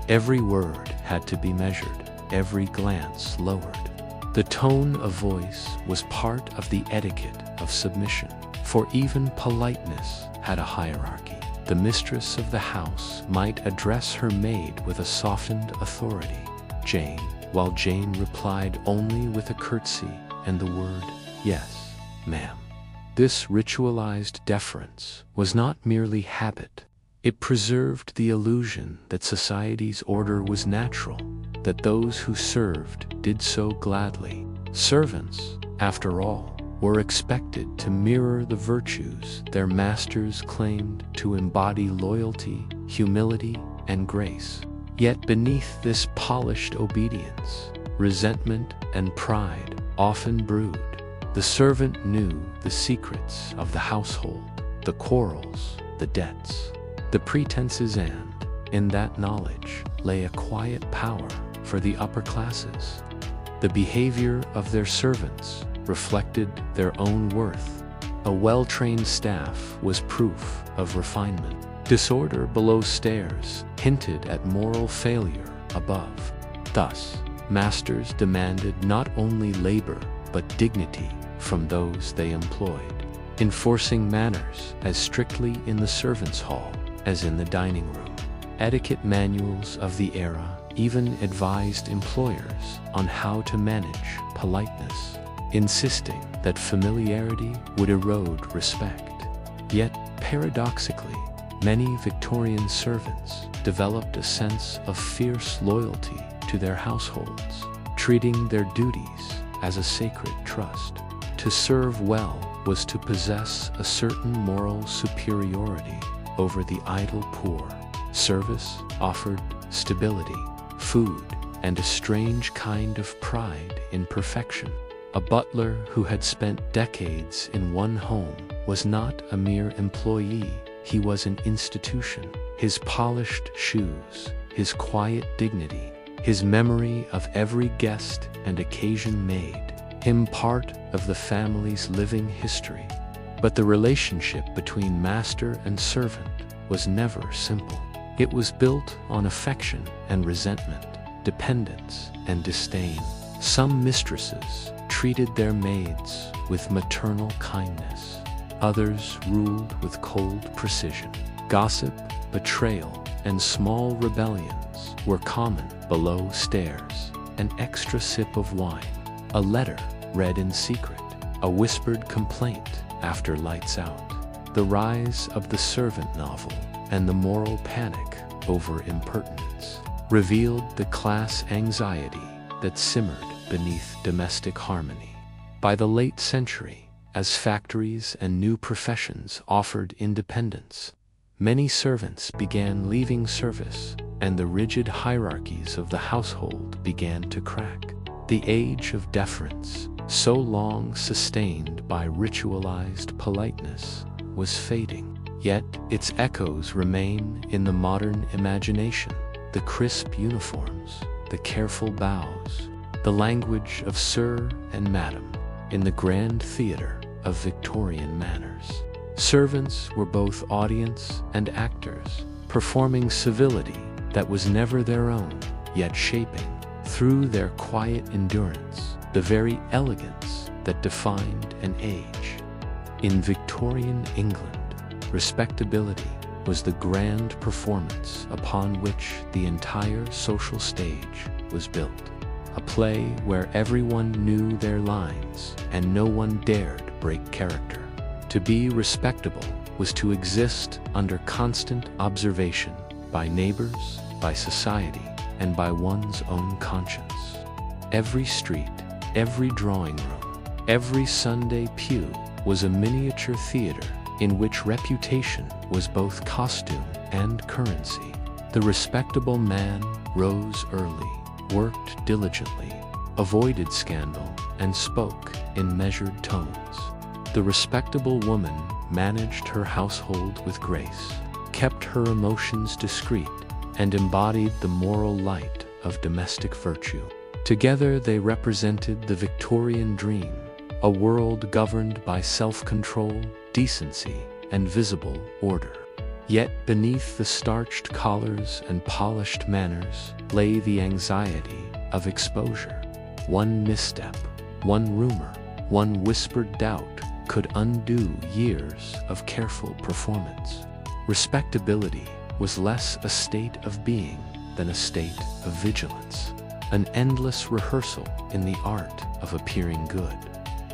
Every word had to be measured, every glance lowered. The tone of voice was part of the etiquette of submission, for even politeness had a hierarchy. The mistress of the house might address her maid with a softened authority, Jane, while Jane replied only with a curtsy and the word, "Yes, ma'am." This ritualized deference was not merely habit. It preserved the illusion that society's order was natural, that those who served did so gladly. Servants, after all, were expected to mirror the virtues their masters claimed to embody: loyalty, humility, and grace. Yet beneath this polished obedience, resentment and pride often brewed. The servant knew the secrets of the household, the quarrels, the debts, the pretenses, and in that knowledge lay a quiet power for the upper classes. The behavior of their servants reflected their own worth. A well-trained staff was proof of refinement. Disorder below stairs hinted at moral failure above. Thus, masters demanded not only labor but dignity from those they employed, enforcing manners as strictly in the servants' hall as in the dining room. Etiquette manuals of the era even advised employers on how to manage politeness, insisting that familiarity would erode respect. Yet, paradoxically, many Victorian servants developed a sense of fierce loyalty to their households, treating their duties as a sacred trust. To serve well was to possess a certain moral superiority over the idle poor. Service offered stability, food, and a strange kind of pride in perfection. A butler who had spent decades in one home was not a mere employee, he was an institution. His polished shoes, his quiet dignity, his memory of every guest and occasion made him part of the family's living history. But the relationship between master and servant was never simple. It was built on affection and resentment, dependence and disdain. Some mistresses treated their maids with maternal kindness. Others ruled with cold precision. Gossip, betrayal, and small rebellions were common below stairs. An extra sip of wine, a letter read in secret, a whispered complaint after lights out. The rise of the servant novel and the moral panic over impertinence revealed the class anxiety that simmered beneath domestic harmony. By the late century, as factories and new professions offered independence, many servants began leaving service, and the rigid hierarchies of the household began to crack. The age of deference, so long sustained by ritualized politeness, was fading. Yet its echoes remain in the modern imagination: the crisp uniforms, the careful bows, the language of sir and madam in the grand theater of Victorian manners. Servants were both audience and actors, performing civility that was never their own, yet shaping, through their quiet endurance, the very elegance that defined an age. In Victorian England, respectability was the grand performance upon which the entire social stage was built. A play where everyone knew their lines and no one dared break character. To be respectable was to exist under constant observation by neighbors, by society, and by one's own conscience. Every street, every drawing room, every Sunday pew was a miniature theater in which reputation was both costume and currency. The respectable man rose early, worked diligently, avoided scandal, and spoke in measured tones. The respectable woman managed her household with grace, kept her emotions discreet, and embodied the moral light of domestic virtue. Together they represented the Victorian dream, a world governed by self-control, decency, and visible order. Yet beneath the starched collars and polished manners lay the anxiety of exposure. One misstep, one rumor, one whispered doubt could undo years of careful performance. Respectability was less a state of being than a state of vigilance, an endless rehearsal in the art of appearing good.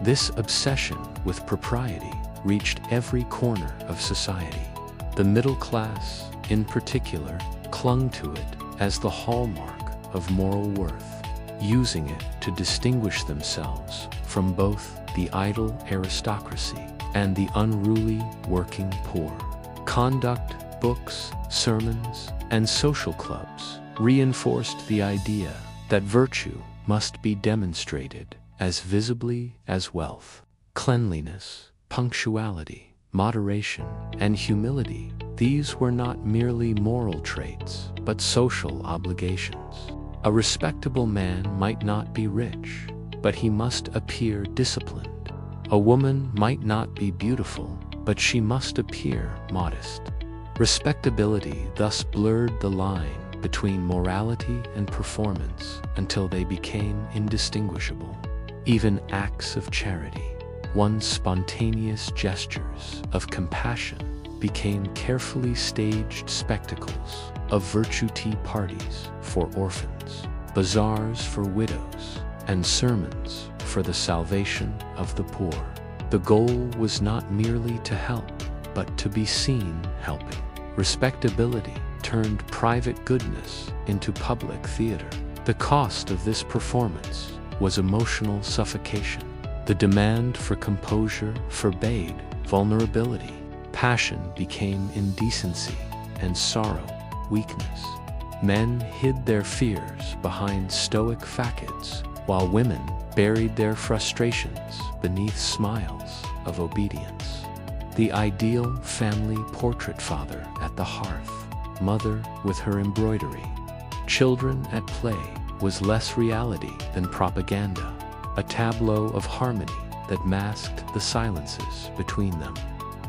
This obsession with propriety reached every corner of society. The middle class, in particular, clung to it as the hallmark of moral worth, using it to distinguish themselves from both the idle aristocracy and the unruly working poor. Conduct books, sermons, and social clubs reinforced the idea that virtue must be demonstrated as visibly as wealth. Cleanliness, punctuality, moderation, and humility, these were not merely moral traits, but social obligations. A respectable man might not be rich, but he must appear disciplined. A woman might not be beautiful, but she must appear modest. Respectability thus blurred the line between morality and performance until they became indistinguishable. Even acts of charity, one's spontaneous gestures of compassion, became carefully staged spectacles of virtue tea parties for orphans, bazaars for widows, and sermons for the salvation of the poor. The goal was not merely to help, but to be seen helping. Respectability turned private goodness into public theater. The cost of this performance was emotional suffocation. The demand for composure forbade vulnerability. Passion became indecency, and sorrow weakness. Men hid their fears behind stoic facades, while women buried their frustrations beneath smiles of obedience. The ideal family portrait: father at the hearth, mother with her embroidery, children at play, was less reality than propaganda, a tableau of harmony that masked the silences between them.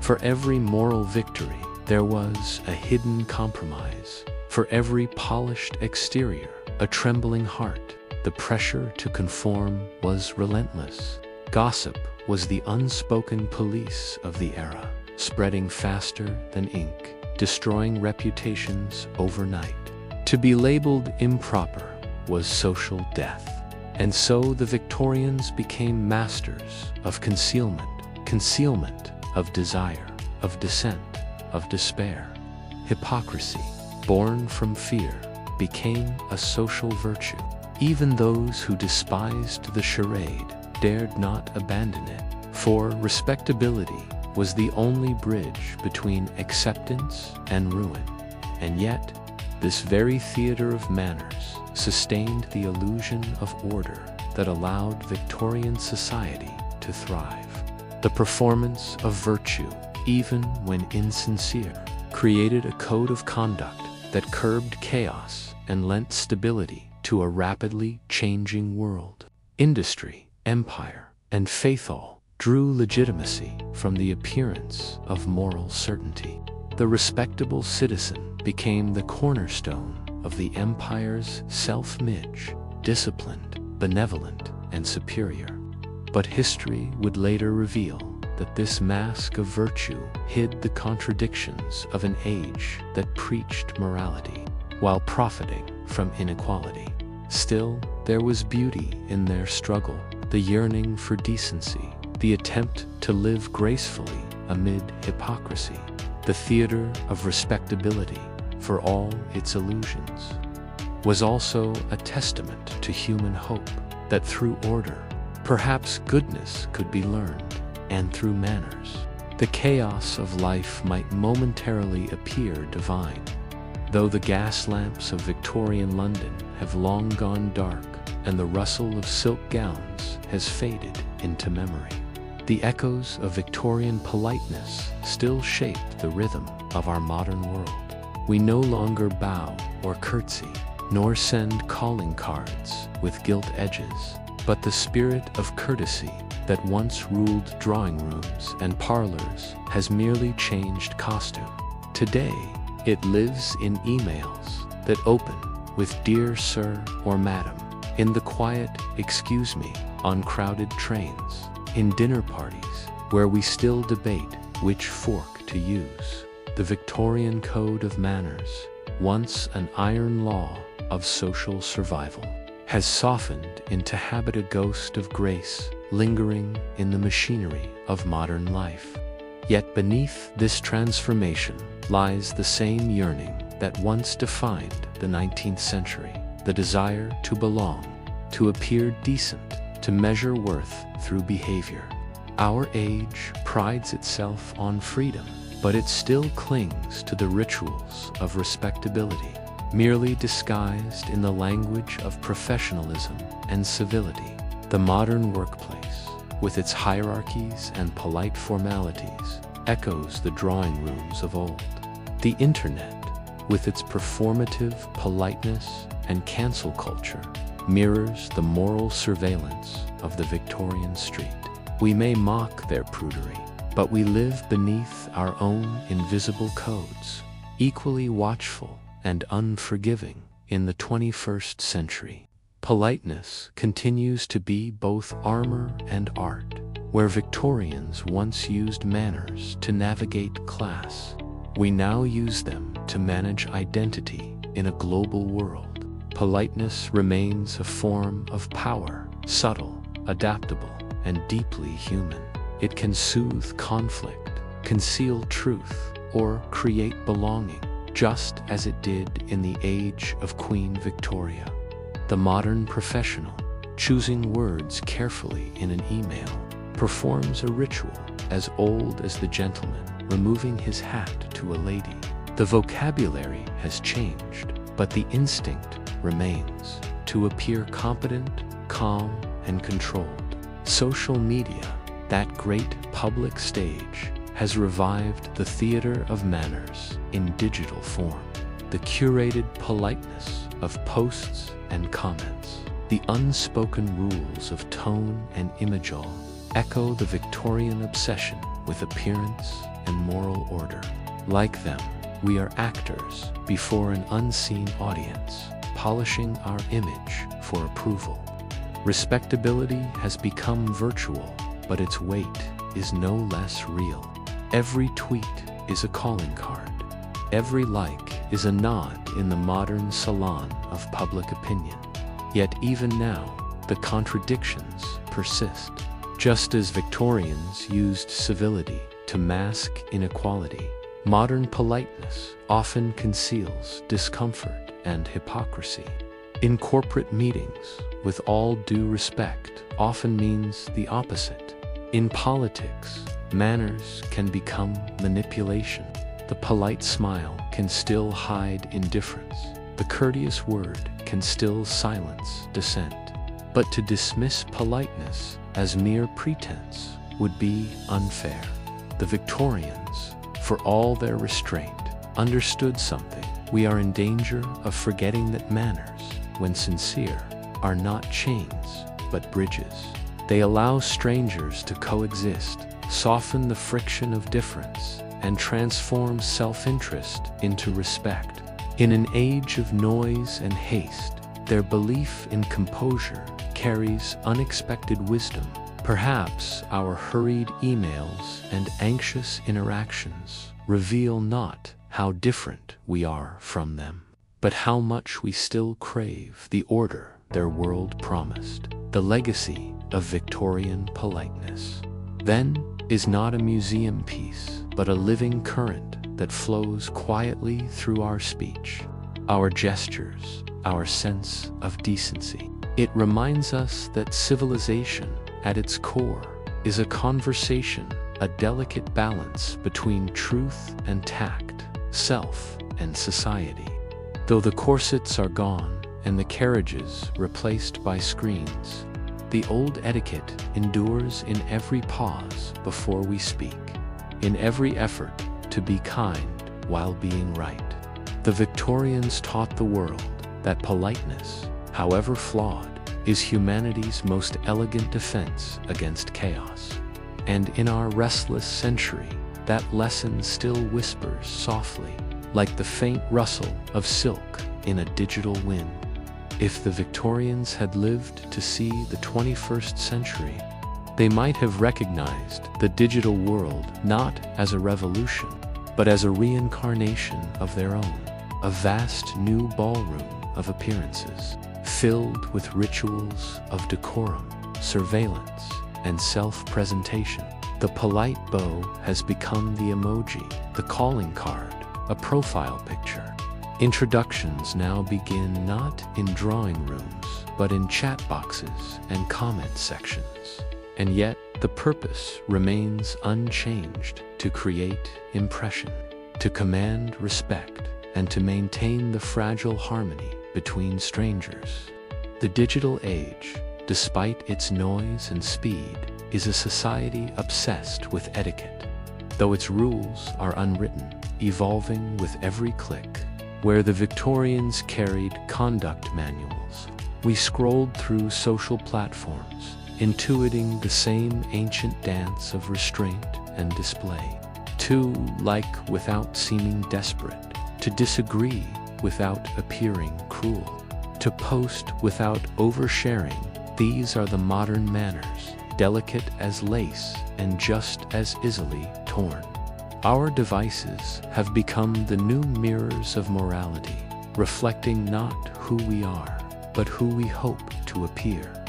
For every moral victory, there was a hidden compromise. For every polished exterior, a trembling heart. The pressure to conform was relentless. Gossip was the unspoken police of the era, spreading faster than ink, destroying reputations overnight. To be labeled improper was social death. And so the Victorians became masters of concealment of desire, of dissent, of despair. Hypocrisy, born from fear, became a social virtue. Even those who despised the charade dared not abandon it, for respectability was the only bridge between acceptance and ruin. And yet, this very theater of manners sustained the illusion of order that allowed Victorian society to thrive. The performance of virtue, even when insincere, created a code of conduct that curbed chaos and lent stability to a rapidly changing world. Industry, empire, and faith all drew legitimacy from the appearance of moral certainty. The respectable citizen became the cornerstone of the empire's self-image, disciplined, benevolent, and superior. But history would later reveal that this mask of virtue hid the contradictions of an age that preached morality while profiting from inequality. Still, there was beauty in their struggle, the yearning for decency, the attempt to live gracefully amid hypocrisy. The theater of respectability, for all its illusions, was also a testament to human hope that through order, perhaps goodness could be learned, and through manners, the chaos of life might momentarily appear divine. Though the gas lamps of Victorian London have long gone dark and the rustle of silk gowns has faded into memory, the echoes of Victorian politeness still shape the rhythm of our modern world. We no longer bow or curtsy, nor send calling cards with gilt edges, but the spirit of courtesy that once ruled drawing rooms and parlors has merely changed costume. Today, it lives in emails that open with "Dear Sir" or "Madam," in the quiet "Excuse me" on crowded trains, in dinner parties where we still debate which fork to use. The Victorian code of manners, once an iron law of social survival, has softened into habit, a ghost of grace lingering in the machinery of modern life. Yet beneath this transformation lies the same yearning that once defined the 19th century, the desire to belong, to appear decent, to measure worth through behavior. Our age prides itself on freedom, but it still clings to the rituals of respectability, merely disguised in the language of professionalism and civility. The modern workplace, with its hierarchies and polite formalities, echoes the drawing rooms of old. The internet, with its performative politeness and cancel culture, mirrors the moral surveillance of the Victorian street. We may mock their prudery, but we live beneath our own invisible codes, equally watchful and unforgiving in the 21st century. Politeness continues to be both armor and art. Where Victorians once used manners to navigate class, we now use them to manage identity in a global world. Politeness remains a form of power, subtle, adaptable, and deeply human. It can soothe conflict, conceal truth, or create belonging, just as it did in the age of Queen Victoria. The modern professional, choosing words carefully in an email, performs a ritual as old as the gentleman removing his hat to a lady. The vocabulary has changed, but the instinct remains to appear competent, calm, and controlled. Social media, that great public stage, has revived the theater of manners in digital form. The curated politeness of posts and comments, the unspoken rules of tone and imagery, echo the Victorian obsession with appearance and moral order. Like them, we are actors before an unseen audience, polishing our image for approval. Respectability has become virtual, but its weight is no less real. Every tweet is a calling card. Every like is a nod in the modern salon of public opinion. Yet even now, the contradictions persist. Just as Victorians used civility to mask inequality, modern politeness often conceals discomfort and hypocrisy. In corporate meetings, with all due respect often means the opposite. In politics, manners can become manipulation. The polite smile can still hide indifference. The courteous word can still silence dissent. But to dismiss politeness as mere pretense would be unfair. The Victorians, for all their restraint, understood something. We are in danger of forgetting that manners, when sincere, are not chains, but bridges. They allow strangers to coexist, soften the friction of difference, and transform self-interest into respect. In an age of noise and haste, their belief in composure carries unexpected wisdom. Perhaps our hurried emails and anxious interactions reveal not how different we are from them, but how much we still crave the order their world promised. The legacy of Victorian politeness, then, is not a museum piece, but a living current that flows quietly through our speech, our gestures, our sense of decency. It reminds us that civilization, at its core, is a conversation, a delicate balance between truth and tact, self and society. Though the corsets are gone and the carriages replaced by screens, the old etiquette endures in every pause before we speak, in every effort to be kind while being right. The Victorians taught the world that politeness, however flawed, is humanity's most elegant defense against chaos. And in our restless century, that lesson still whispers softly, like the faint rustle of silk in a digital wind. If the Victorians had lived to see the 21st century, they might have recognized the digital world not as a revolution, but as a reincarnation of their own, a vast new ballroom of appearances, filled with rituals of decorum, surveillance, and self-presentation. The polite bow has become the emoji, the calling card, a profile picture. Introductions now begin not in drawing rooms, but in chat boxes and comment sections. And yet, the purpose remains unchanged: to create impression, to command respect, and to maintain the fragile harmony between strangers. The digital age, despite its noise and speed, is a society obsessed with etiquette, though its rules are unwritten, evolving with every click. Where the Victorians carried conduct manuals, we scrolled through social platforms, intuiting the same ancient dance of restraint and display. To like without seeming desperate, to disagree without appearing cruel, to post without oversharing. These are the modern manners, delicate as lace and just as easily torn. Our devices have become the new mirrors of morality, reflecting not who we are, but who we hope to appear.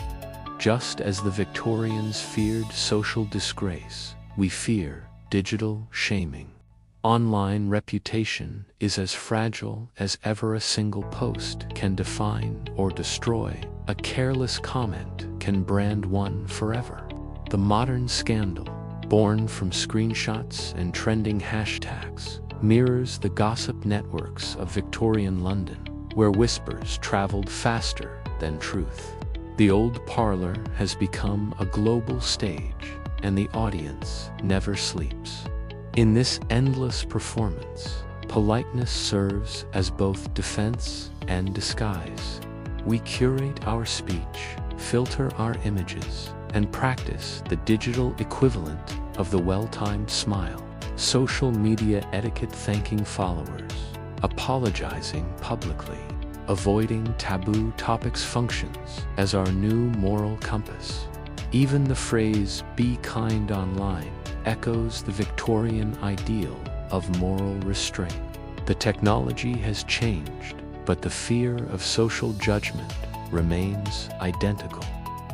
Just as the Victorians feared social disgrace, we fear digital shaming. Online reputation is as fragile as ever. A single post can define or destroy. A careless comment can brand one forever. The modern scandal, born from screenshots and trending hashtags, mirrors the gossip networks of Victorian London, where whispers traveled faster than truth. The old parlour has become a global stage, and the audience never sleeps. In this endless performance, politeness serves as both defense and disguise. We curate our speech, filter our images, and practice the digital equivalent of the well-timed smile. Social media etiquette: thanking followers, apologizing publicly, avoiding taboo topics functions as our new moral compass. Even the phrase "be kind online" echoes the Victorian ideal of moral restraint. The technology has changed, but the fear of social judgment remains identical.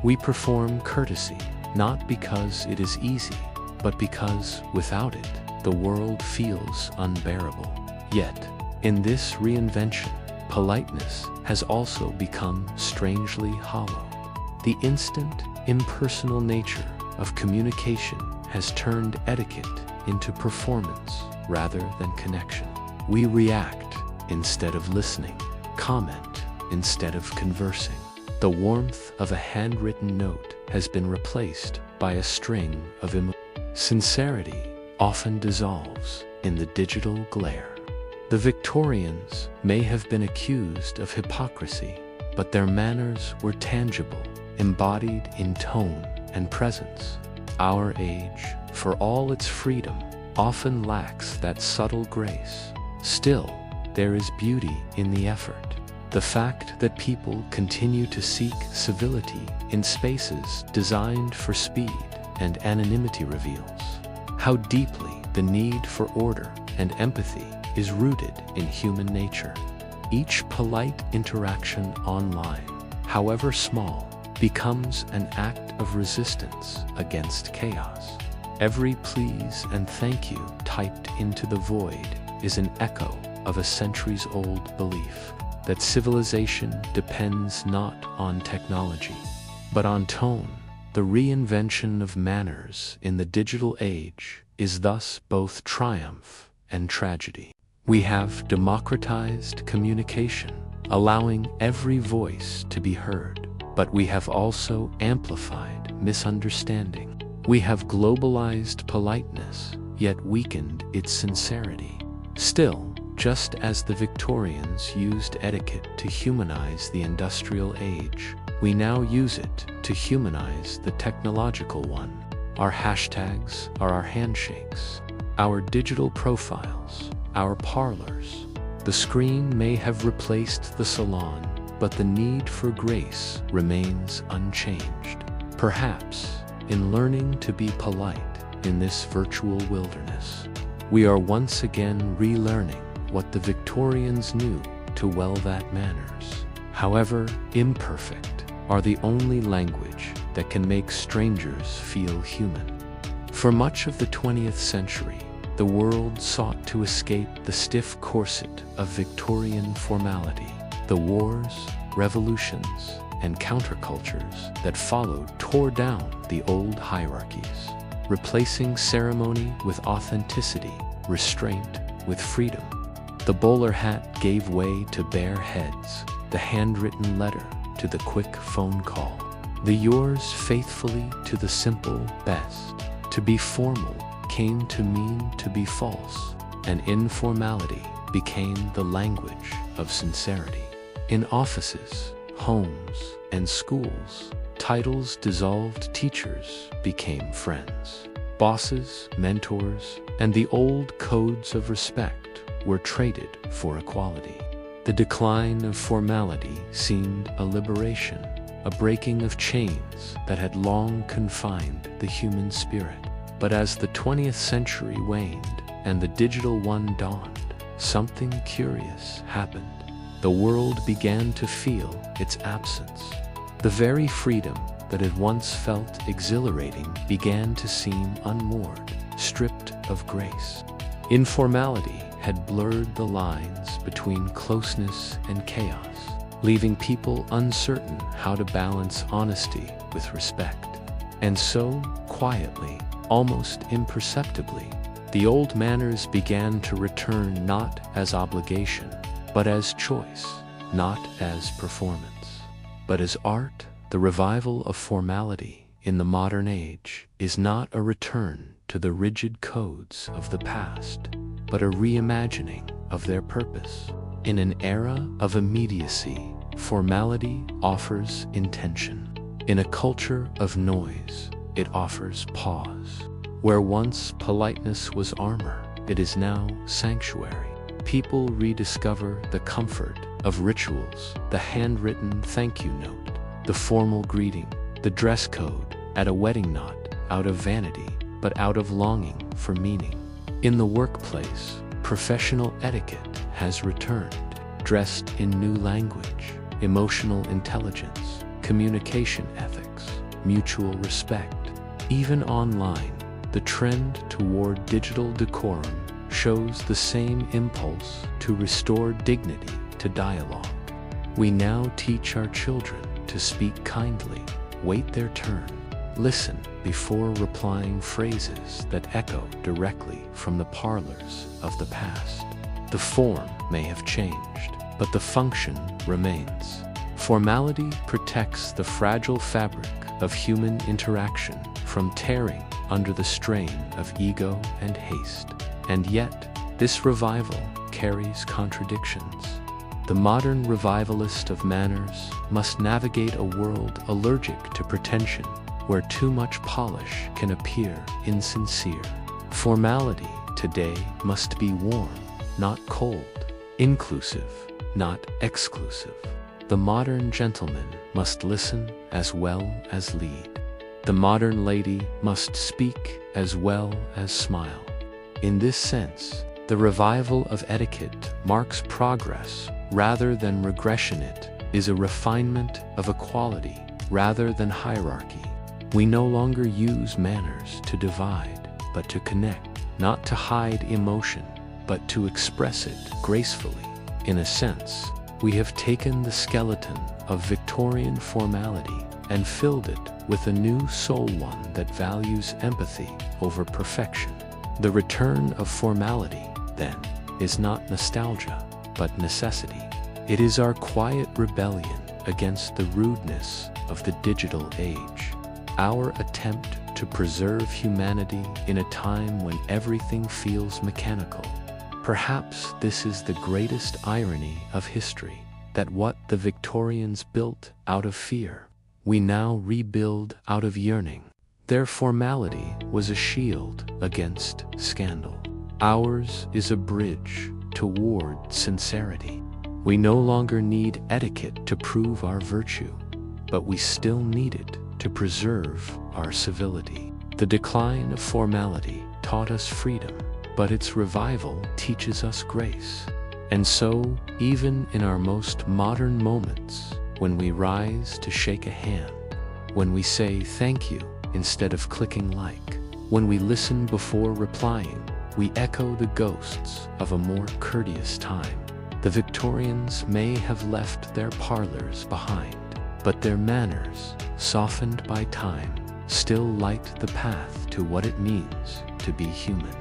We perform courtesy, not because it is easy, but because without it, the world feels unbearable. Yet, in this reinvention, politeness has also become strangely hollow. The instant, impersonal nature of communication has turned etiquette into performance rather than connection. We react instead of listening, comment instead of conversing. The warmth of a handwritten note has been replaced by a string of emojis. Sincerity often dissolves in the digital glare. The Victorians may have been accused of hypocrisy, but their manners were tangible, embodied in tone and presence. Our age, for all its freedom, often lacks that subtle grace. Still, there is beauty in the effort. The fact that people continue to seek civility in spaces designed for speed and anonymity reveals how deeply the need for order and empathy is rooted in human nature. Each polite interaction online, however small, becomes an act of resistance against chaos. Every please and thank you typed into the void is an echo of a centuries-old belief that civilization depends not on technology, but on tone. The reinvention of manners in the digital age is thus both triumph and tragedy. We have democratized communication, allowing every voice to be heard, but we have also amplified misunderstanding. We have globalized politeness, yet weakened its sincerity. Still, just as the Victorians used etiquette to humanize the industrial age, we now use it to humanize the technological one. Our hashtags are our handshakes, our digital profiles, our parlors. The screen may have replaced the salon, but the need for grace remains unchanged. Perhaps, in learning to be polite in this virtual wilderness, we are once again relearning what the Victorians knew too well, that manners, however imperfect, are the only language that can make strangers feel human. For much of the 20th century, the world sought to escape the stiff corset of Victorian formality. The wars, revolutions, and countercultures that followed tore down the old hierarchies, replacing ceremony with authenticity, restraint with freedom. The bowler hat gave way to bare heads, the handwritten letter to the quick phone call, the yours faithfully to the simple best. To be formal came to mean to be false, and informality became the language of sincerity. In offices, homes, and schools, titles dissolved, teachers became friends. Bosses, mentors, and the old codes of respect were traded for equality. The decline of formality seemed a liberation, a breaking of chains that had long confined the human spirit. But as the 20th century waned and the digital one dawned, something curious happened. The world began to feel its absence. The very freedom that had once felt exhilarating began to seem unmoored, stripped of grace. Informality had blurred the lines between closeness and chaos, leaving people uncertain how to balance honesty with respect. And so, quietly, almost imperceptibly, the old manners began to return, not as obligation, but as choice, not as performance, but as art. The revival of formality in the modern age is not a return to the rigid codes of the past, but a reimagining of their purpose. In an era of immediacy, formality offers intention. In a culture of noise, it offers pause. Where once politeness was armor, it is now sanctuary. People rediscover the comfort of rituals, the handwritten thank you note, the formal greeting, the dress code at a wedding, not out of vanity, but out of longing for meaning. In the workplace, professional etiquette has returned, dressed in new language, emotional intelligence, communication ethics, mutual respect. Even online, the trend toward digital decorum shows the same impulse to restore dignity to dialogue. We now teach our children to speak kindly, wait their turn, listen before replying, phrases that echo directly from the parlors of the past. The form may have changed, but the function remains. Formality protects the fragile fabric of human interaction from tearing under the strain of ego and haste. And yet, this revival carries contradictions. The modern revivalist of manners must navigate a world allergic to pretension, where too much polish can appear insincere. Formality today must be warm, not cold, inclusive, not exclusive. The modern gentleman must listen as well as lead. The modern lady must speak as well as smile. In this sense, the revival of etiquette marks progress rather than regression. It is a refinement of equality rather than hierarchy. We no longer use manners to divide, but to connect, not to hide emotion, but to express it gracefully. In a sense, we have taken the skeleton of Victorian formality and filled it with a new soul, one that values empathy over perfection. The return of formality, then, is not nostalgia, but necessity. It is our quiet rebellion against the rudeness of the digital age, our attempt to preserve humanity in a time when everything feels mechanical. Perhaps this is the greatest irony of history, that what the Victorians built out of fear, we now rebuild out of yearning. Their formality was a shield against scandal. Ours is a bridge toward sincerity. We no longer need etiquette to prove our virtue, but we still need it to preserve our civility. The decline of formality taught us freedom, but its revival teaches us grace. And so, even in our most modern moments, when we rise to shake a hand, when we say thank you instead of clicking like, when we listen before replying, we echo the ghosts of a more courteous time. The Victorians may have left their parlors behind, but their manners, softened by time, still light the path to what it means to be human.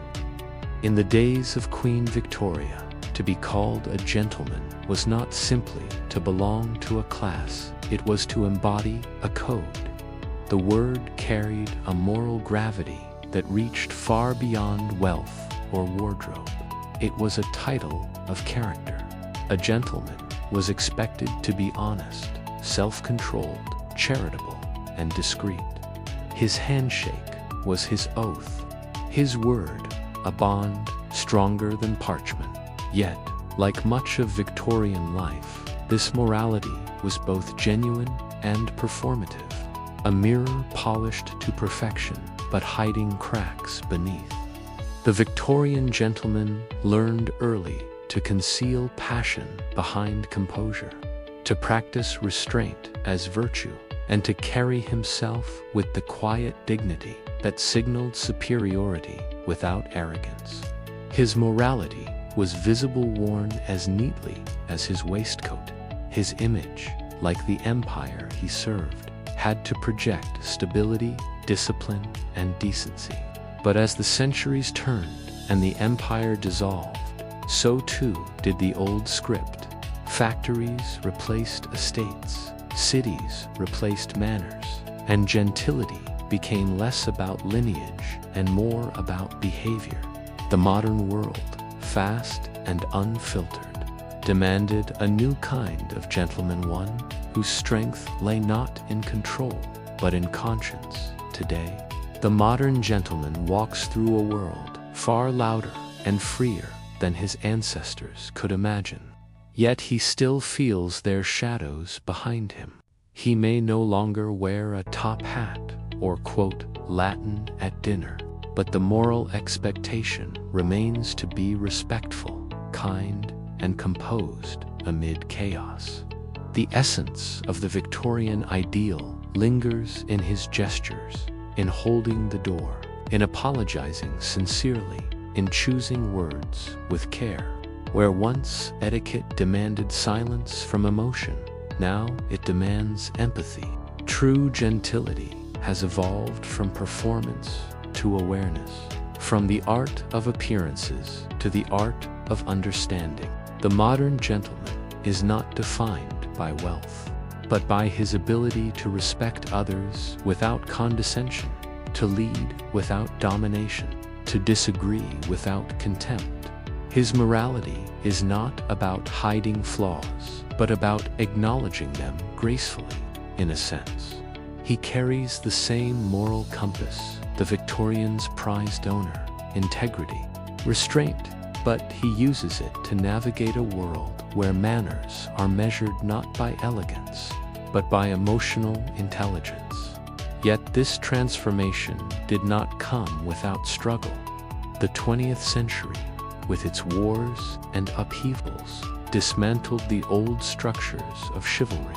In the days of Queen Victoria, to be called a gentleman was not simply to belong to a class, it was to embody a code. The word carried a moral gravity that reached far beyond wealth or wardrobe. It was a title of character. A gentleman was expected to be honest, self-controlled, charitable, and discreet. His handshake was his oath, his word a bond stronger than parchment. Yet, like much of Victorian life, this morality was both genuine and performative, a mirror polished to perfection but hiding cracks beneath. The Victorian gentleman learned early to conceal passion behind composure, to practice restraint as virtue, and to carry himself with the quiet dignity that signaled superiority without arrogance. His morality was visible worn as neatly as his waistcoat. His image, like the empire he served, had to project stability, discipline, and decency. But as the centuries turned and the empire dissolved, so too did the old script. Factories replaced estates, cities replaced manners, and gentility became less about lineage and more about behavior. The modern world, fast and unfiltered, demanded a new kind of gentleman, one whose strength lay not in control, but in conscience. Today, the modern gentleman walks through a world far louder and freer than his ancestors could imagine. Yet he still feels their shadows behind him. He may no longer wear a top hat or quote Latin at dinner, but the moral expectation remains to be respectful, kind, and composed amid chaos. The essence of the Victorian ideal lingers in his gestures, in holding the door, in apologizing sincerely, in choosing words with care. Where once etiquette demanded silence from emotion, now it demands empathy. True gentility has evolved from performance to awareness, from the art of appearances to the art of understanding. The modern gentleman is not defined by wealth, but by his ability to respect others without condescension, to lead without domination, to disagree without contempt. His morality is not about hiding flaws, but about acknowledging them gracefully, in a sense. He carries the same moral compass the Victorians prized: honor, integrity, restraint, but he uses it to navigate a world where manners are measured not by elegance, but by emotional intelligence. Yet this transformation did not come without struggle. The 20th century, with its wars and upheavals, dismantled the old structures of chivalry,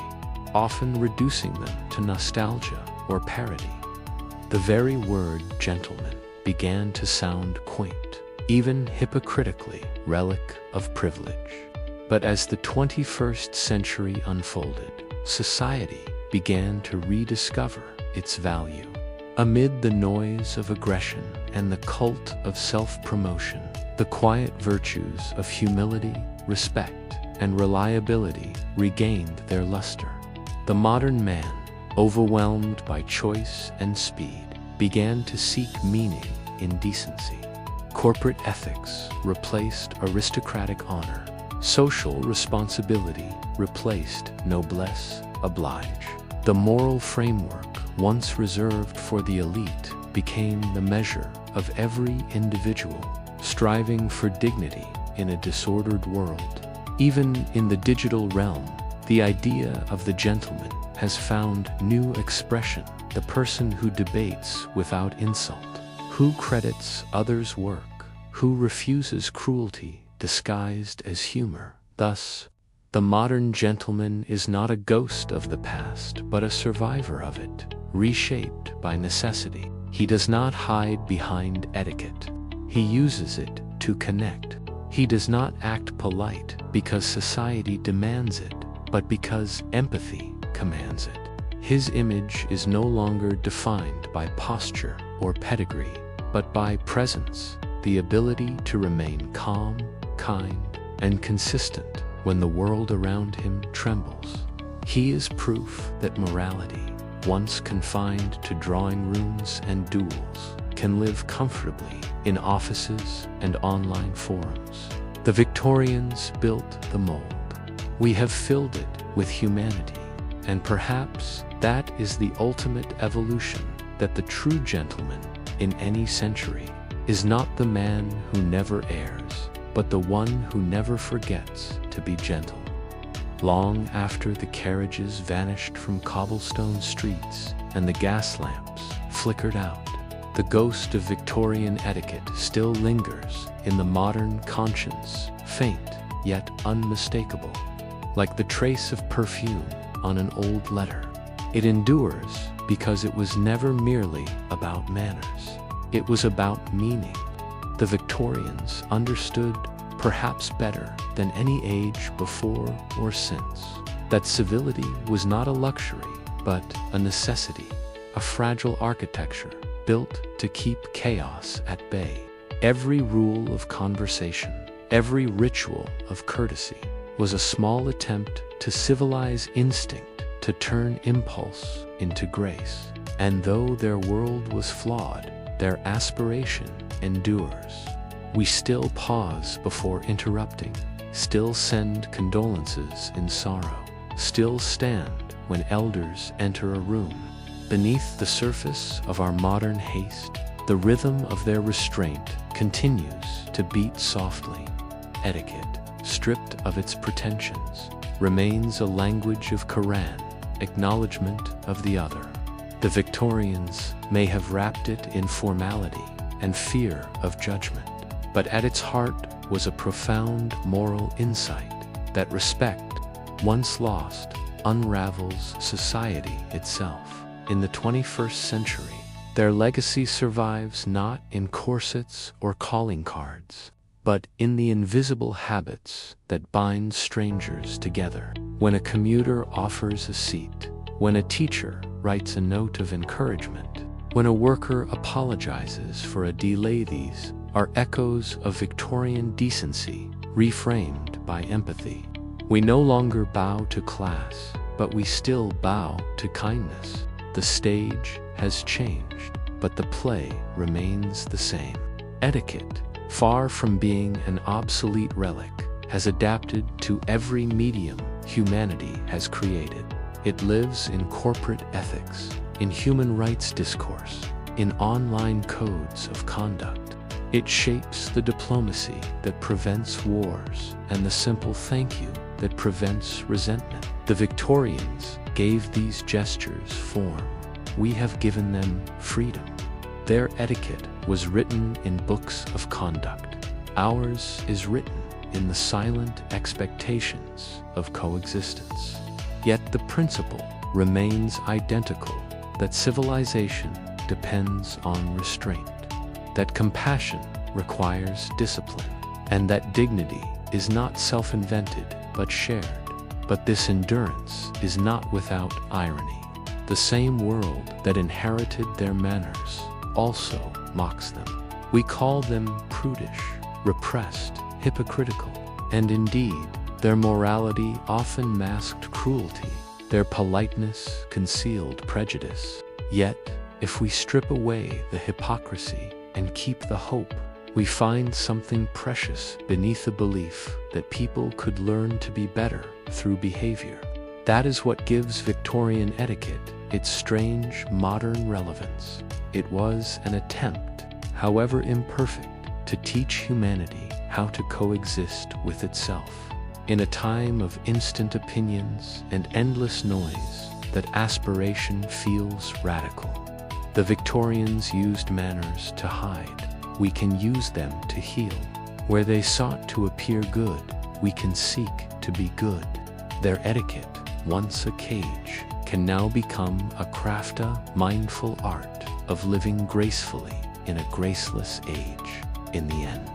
often reducing them to nostalgia or parody. The very word gentleman began to sound quaint, even hypocritically relic of privilege. But as the 21st century unfolded, society began to rediscover its value. Amid the noise of aggression and the cult of self-promotion, the quiet virtues of humility, respect, and reliability regained their luster. The modern man, overwhelmed by choice and speed, began to seek meaning in decency. Corporate ethics replaced aristocratic honor. Social responsibility replaced noblesse oblige. The moral framework once reserved for the elite became the measure of every individual, striving for dignity in a disordered world. Even in the digital realm, the idea of the gentleman has found new expression: the person who debates without insult, who credits others' work, who refuses cruelty disguised as humor. Thus, the modern gentleman is not a ghost of the past, but a survivor of it, reshaped by necessity. He does not hide behind etiquette. He uses it to connect. He does not act polite because society demands it, but because empathy commands it. His image is no longer defined by posture or pedigree, but by presence, the ability to remain calm, kind, and consistent when the world around him trembles. He is proof that morality, once confined to drawing rooms and duels, can live comfortably in offices and online forums. The Victorians built the mold. We have filled it with humanity, and perhaps that is the ultimate evolution, that the true gentleman in any century is not the man who never errs, but the one who never forgets to be gentle. Long after the carriages vanished from cobblestone streets and the gas lamps flickered out, the ghost of Victorian etiquette still lingers in the modern conscience, faint yet unmistakable, like the trace of perfume on an old letter. It endures because it was never merely about manners. It was about meaning. The Victorians understood, perhaps better than any age before or since, that civility was not a luxury, but a necessity, a fragile architecture built to keep chaos at bay. Every rule of conversation, every ritual of courtesy was a small attempt to civilize instinct, to turn impulse into grace. And though their world was flawed, their aspiration endures. We still pause before interrupting, still send condolences in sorrow, still stand when elders enter a room. Beneath the surface of our modern haste, the rhythm of their restraint continues to beat softly. Etiquette, stripped of its pretensions, remains a language of Quran, acknowledgement of the other. The Victorians may have wrapped it in formality and fear of judgment, but at its heart was a profound moral insight that respect, once lost, unravels society itself. In the 21st century, their legacy survives not in corsets or calling cards, but in the invisible habits that bind strangers together. When a commuter offers a seat, when a teacher writes a note of encouragement, when a worker apologizes for a delay, these are echoes of Victorian decency, reframed by empathy. We no longer bow to class, but we still bow to kindness. The stage has changed, but the play remains the same. Etiquette, far from being an obsolete relic, has adapted to every medium humanity has created. It lives in corporate ethics, in human rights discourse, in online codes of conduct. It shapes the diplomacy that prevents wars and the simple thank you that prevents resentment. The Victorians gave these gestures form. We have given them freedom. Their etiquette was written in books of conduct. Ours is written in the silent expectations of coexistence. Yet the principle remains identical, that civilization depends on restraint, that compassion requires discipline, and that dignity is not self-invented but shared. But this endurance is not without irony. The same world that inherited their manners also mocks them. We call them prudish, repressed, hypocritical, and indeed, their morality often masked cruelty, their politeness concealed prejudice. Yet, if we strip away the hypocrisy and keep the hope, we find something precious beneath the belief that people could learn to be better through behavior. That is what gives Victorian etiquette its strange modern relevance. It was an attempt, however imperfect, to teach humanity how to coexist with itself. In a time of instant opinions and endless noise, that aspiration feels radical. The Victorians used manners to hide. We can use them to heal. Where they sought to appear good, we can seek to be good. Their etiquette, once a cage, can now become a crafty, mindful art of living gracefully in a graceless age. in the end.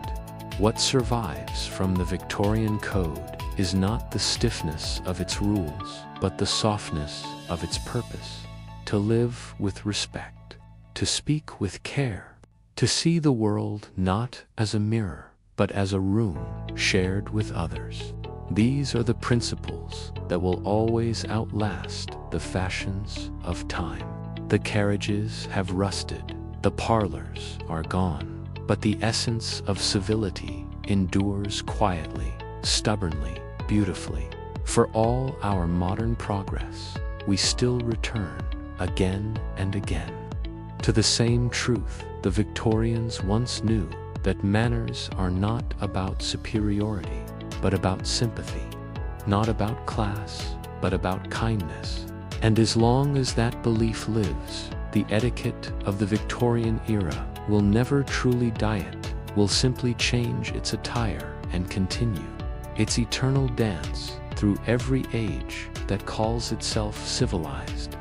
What survives from the Victorian Code is not the stiffness of its rules, but the softness of its purpose. To live with respect, to speak with care, to see the world not as a mirror, but as a room shared with others. These are the principles that will always outlast the fashions of time. The carriages have rusted, the parlors are gone, but the essence of civility endures quietly, stubbornly, beautifully. For all our modern progress, we still return again and again to the same truth the Victorians once knew, that manners are not about superiority, but about sympathy, not about class, but about kindness. And as long as that belief lives, the etiquette of the Victorian era will never truly die. It will simply change its attire and continue its eternal dance through every age that calls itself civilized.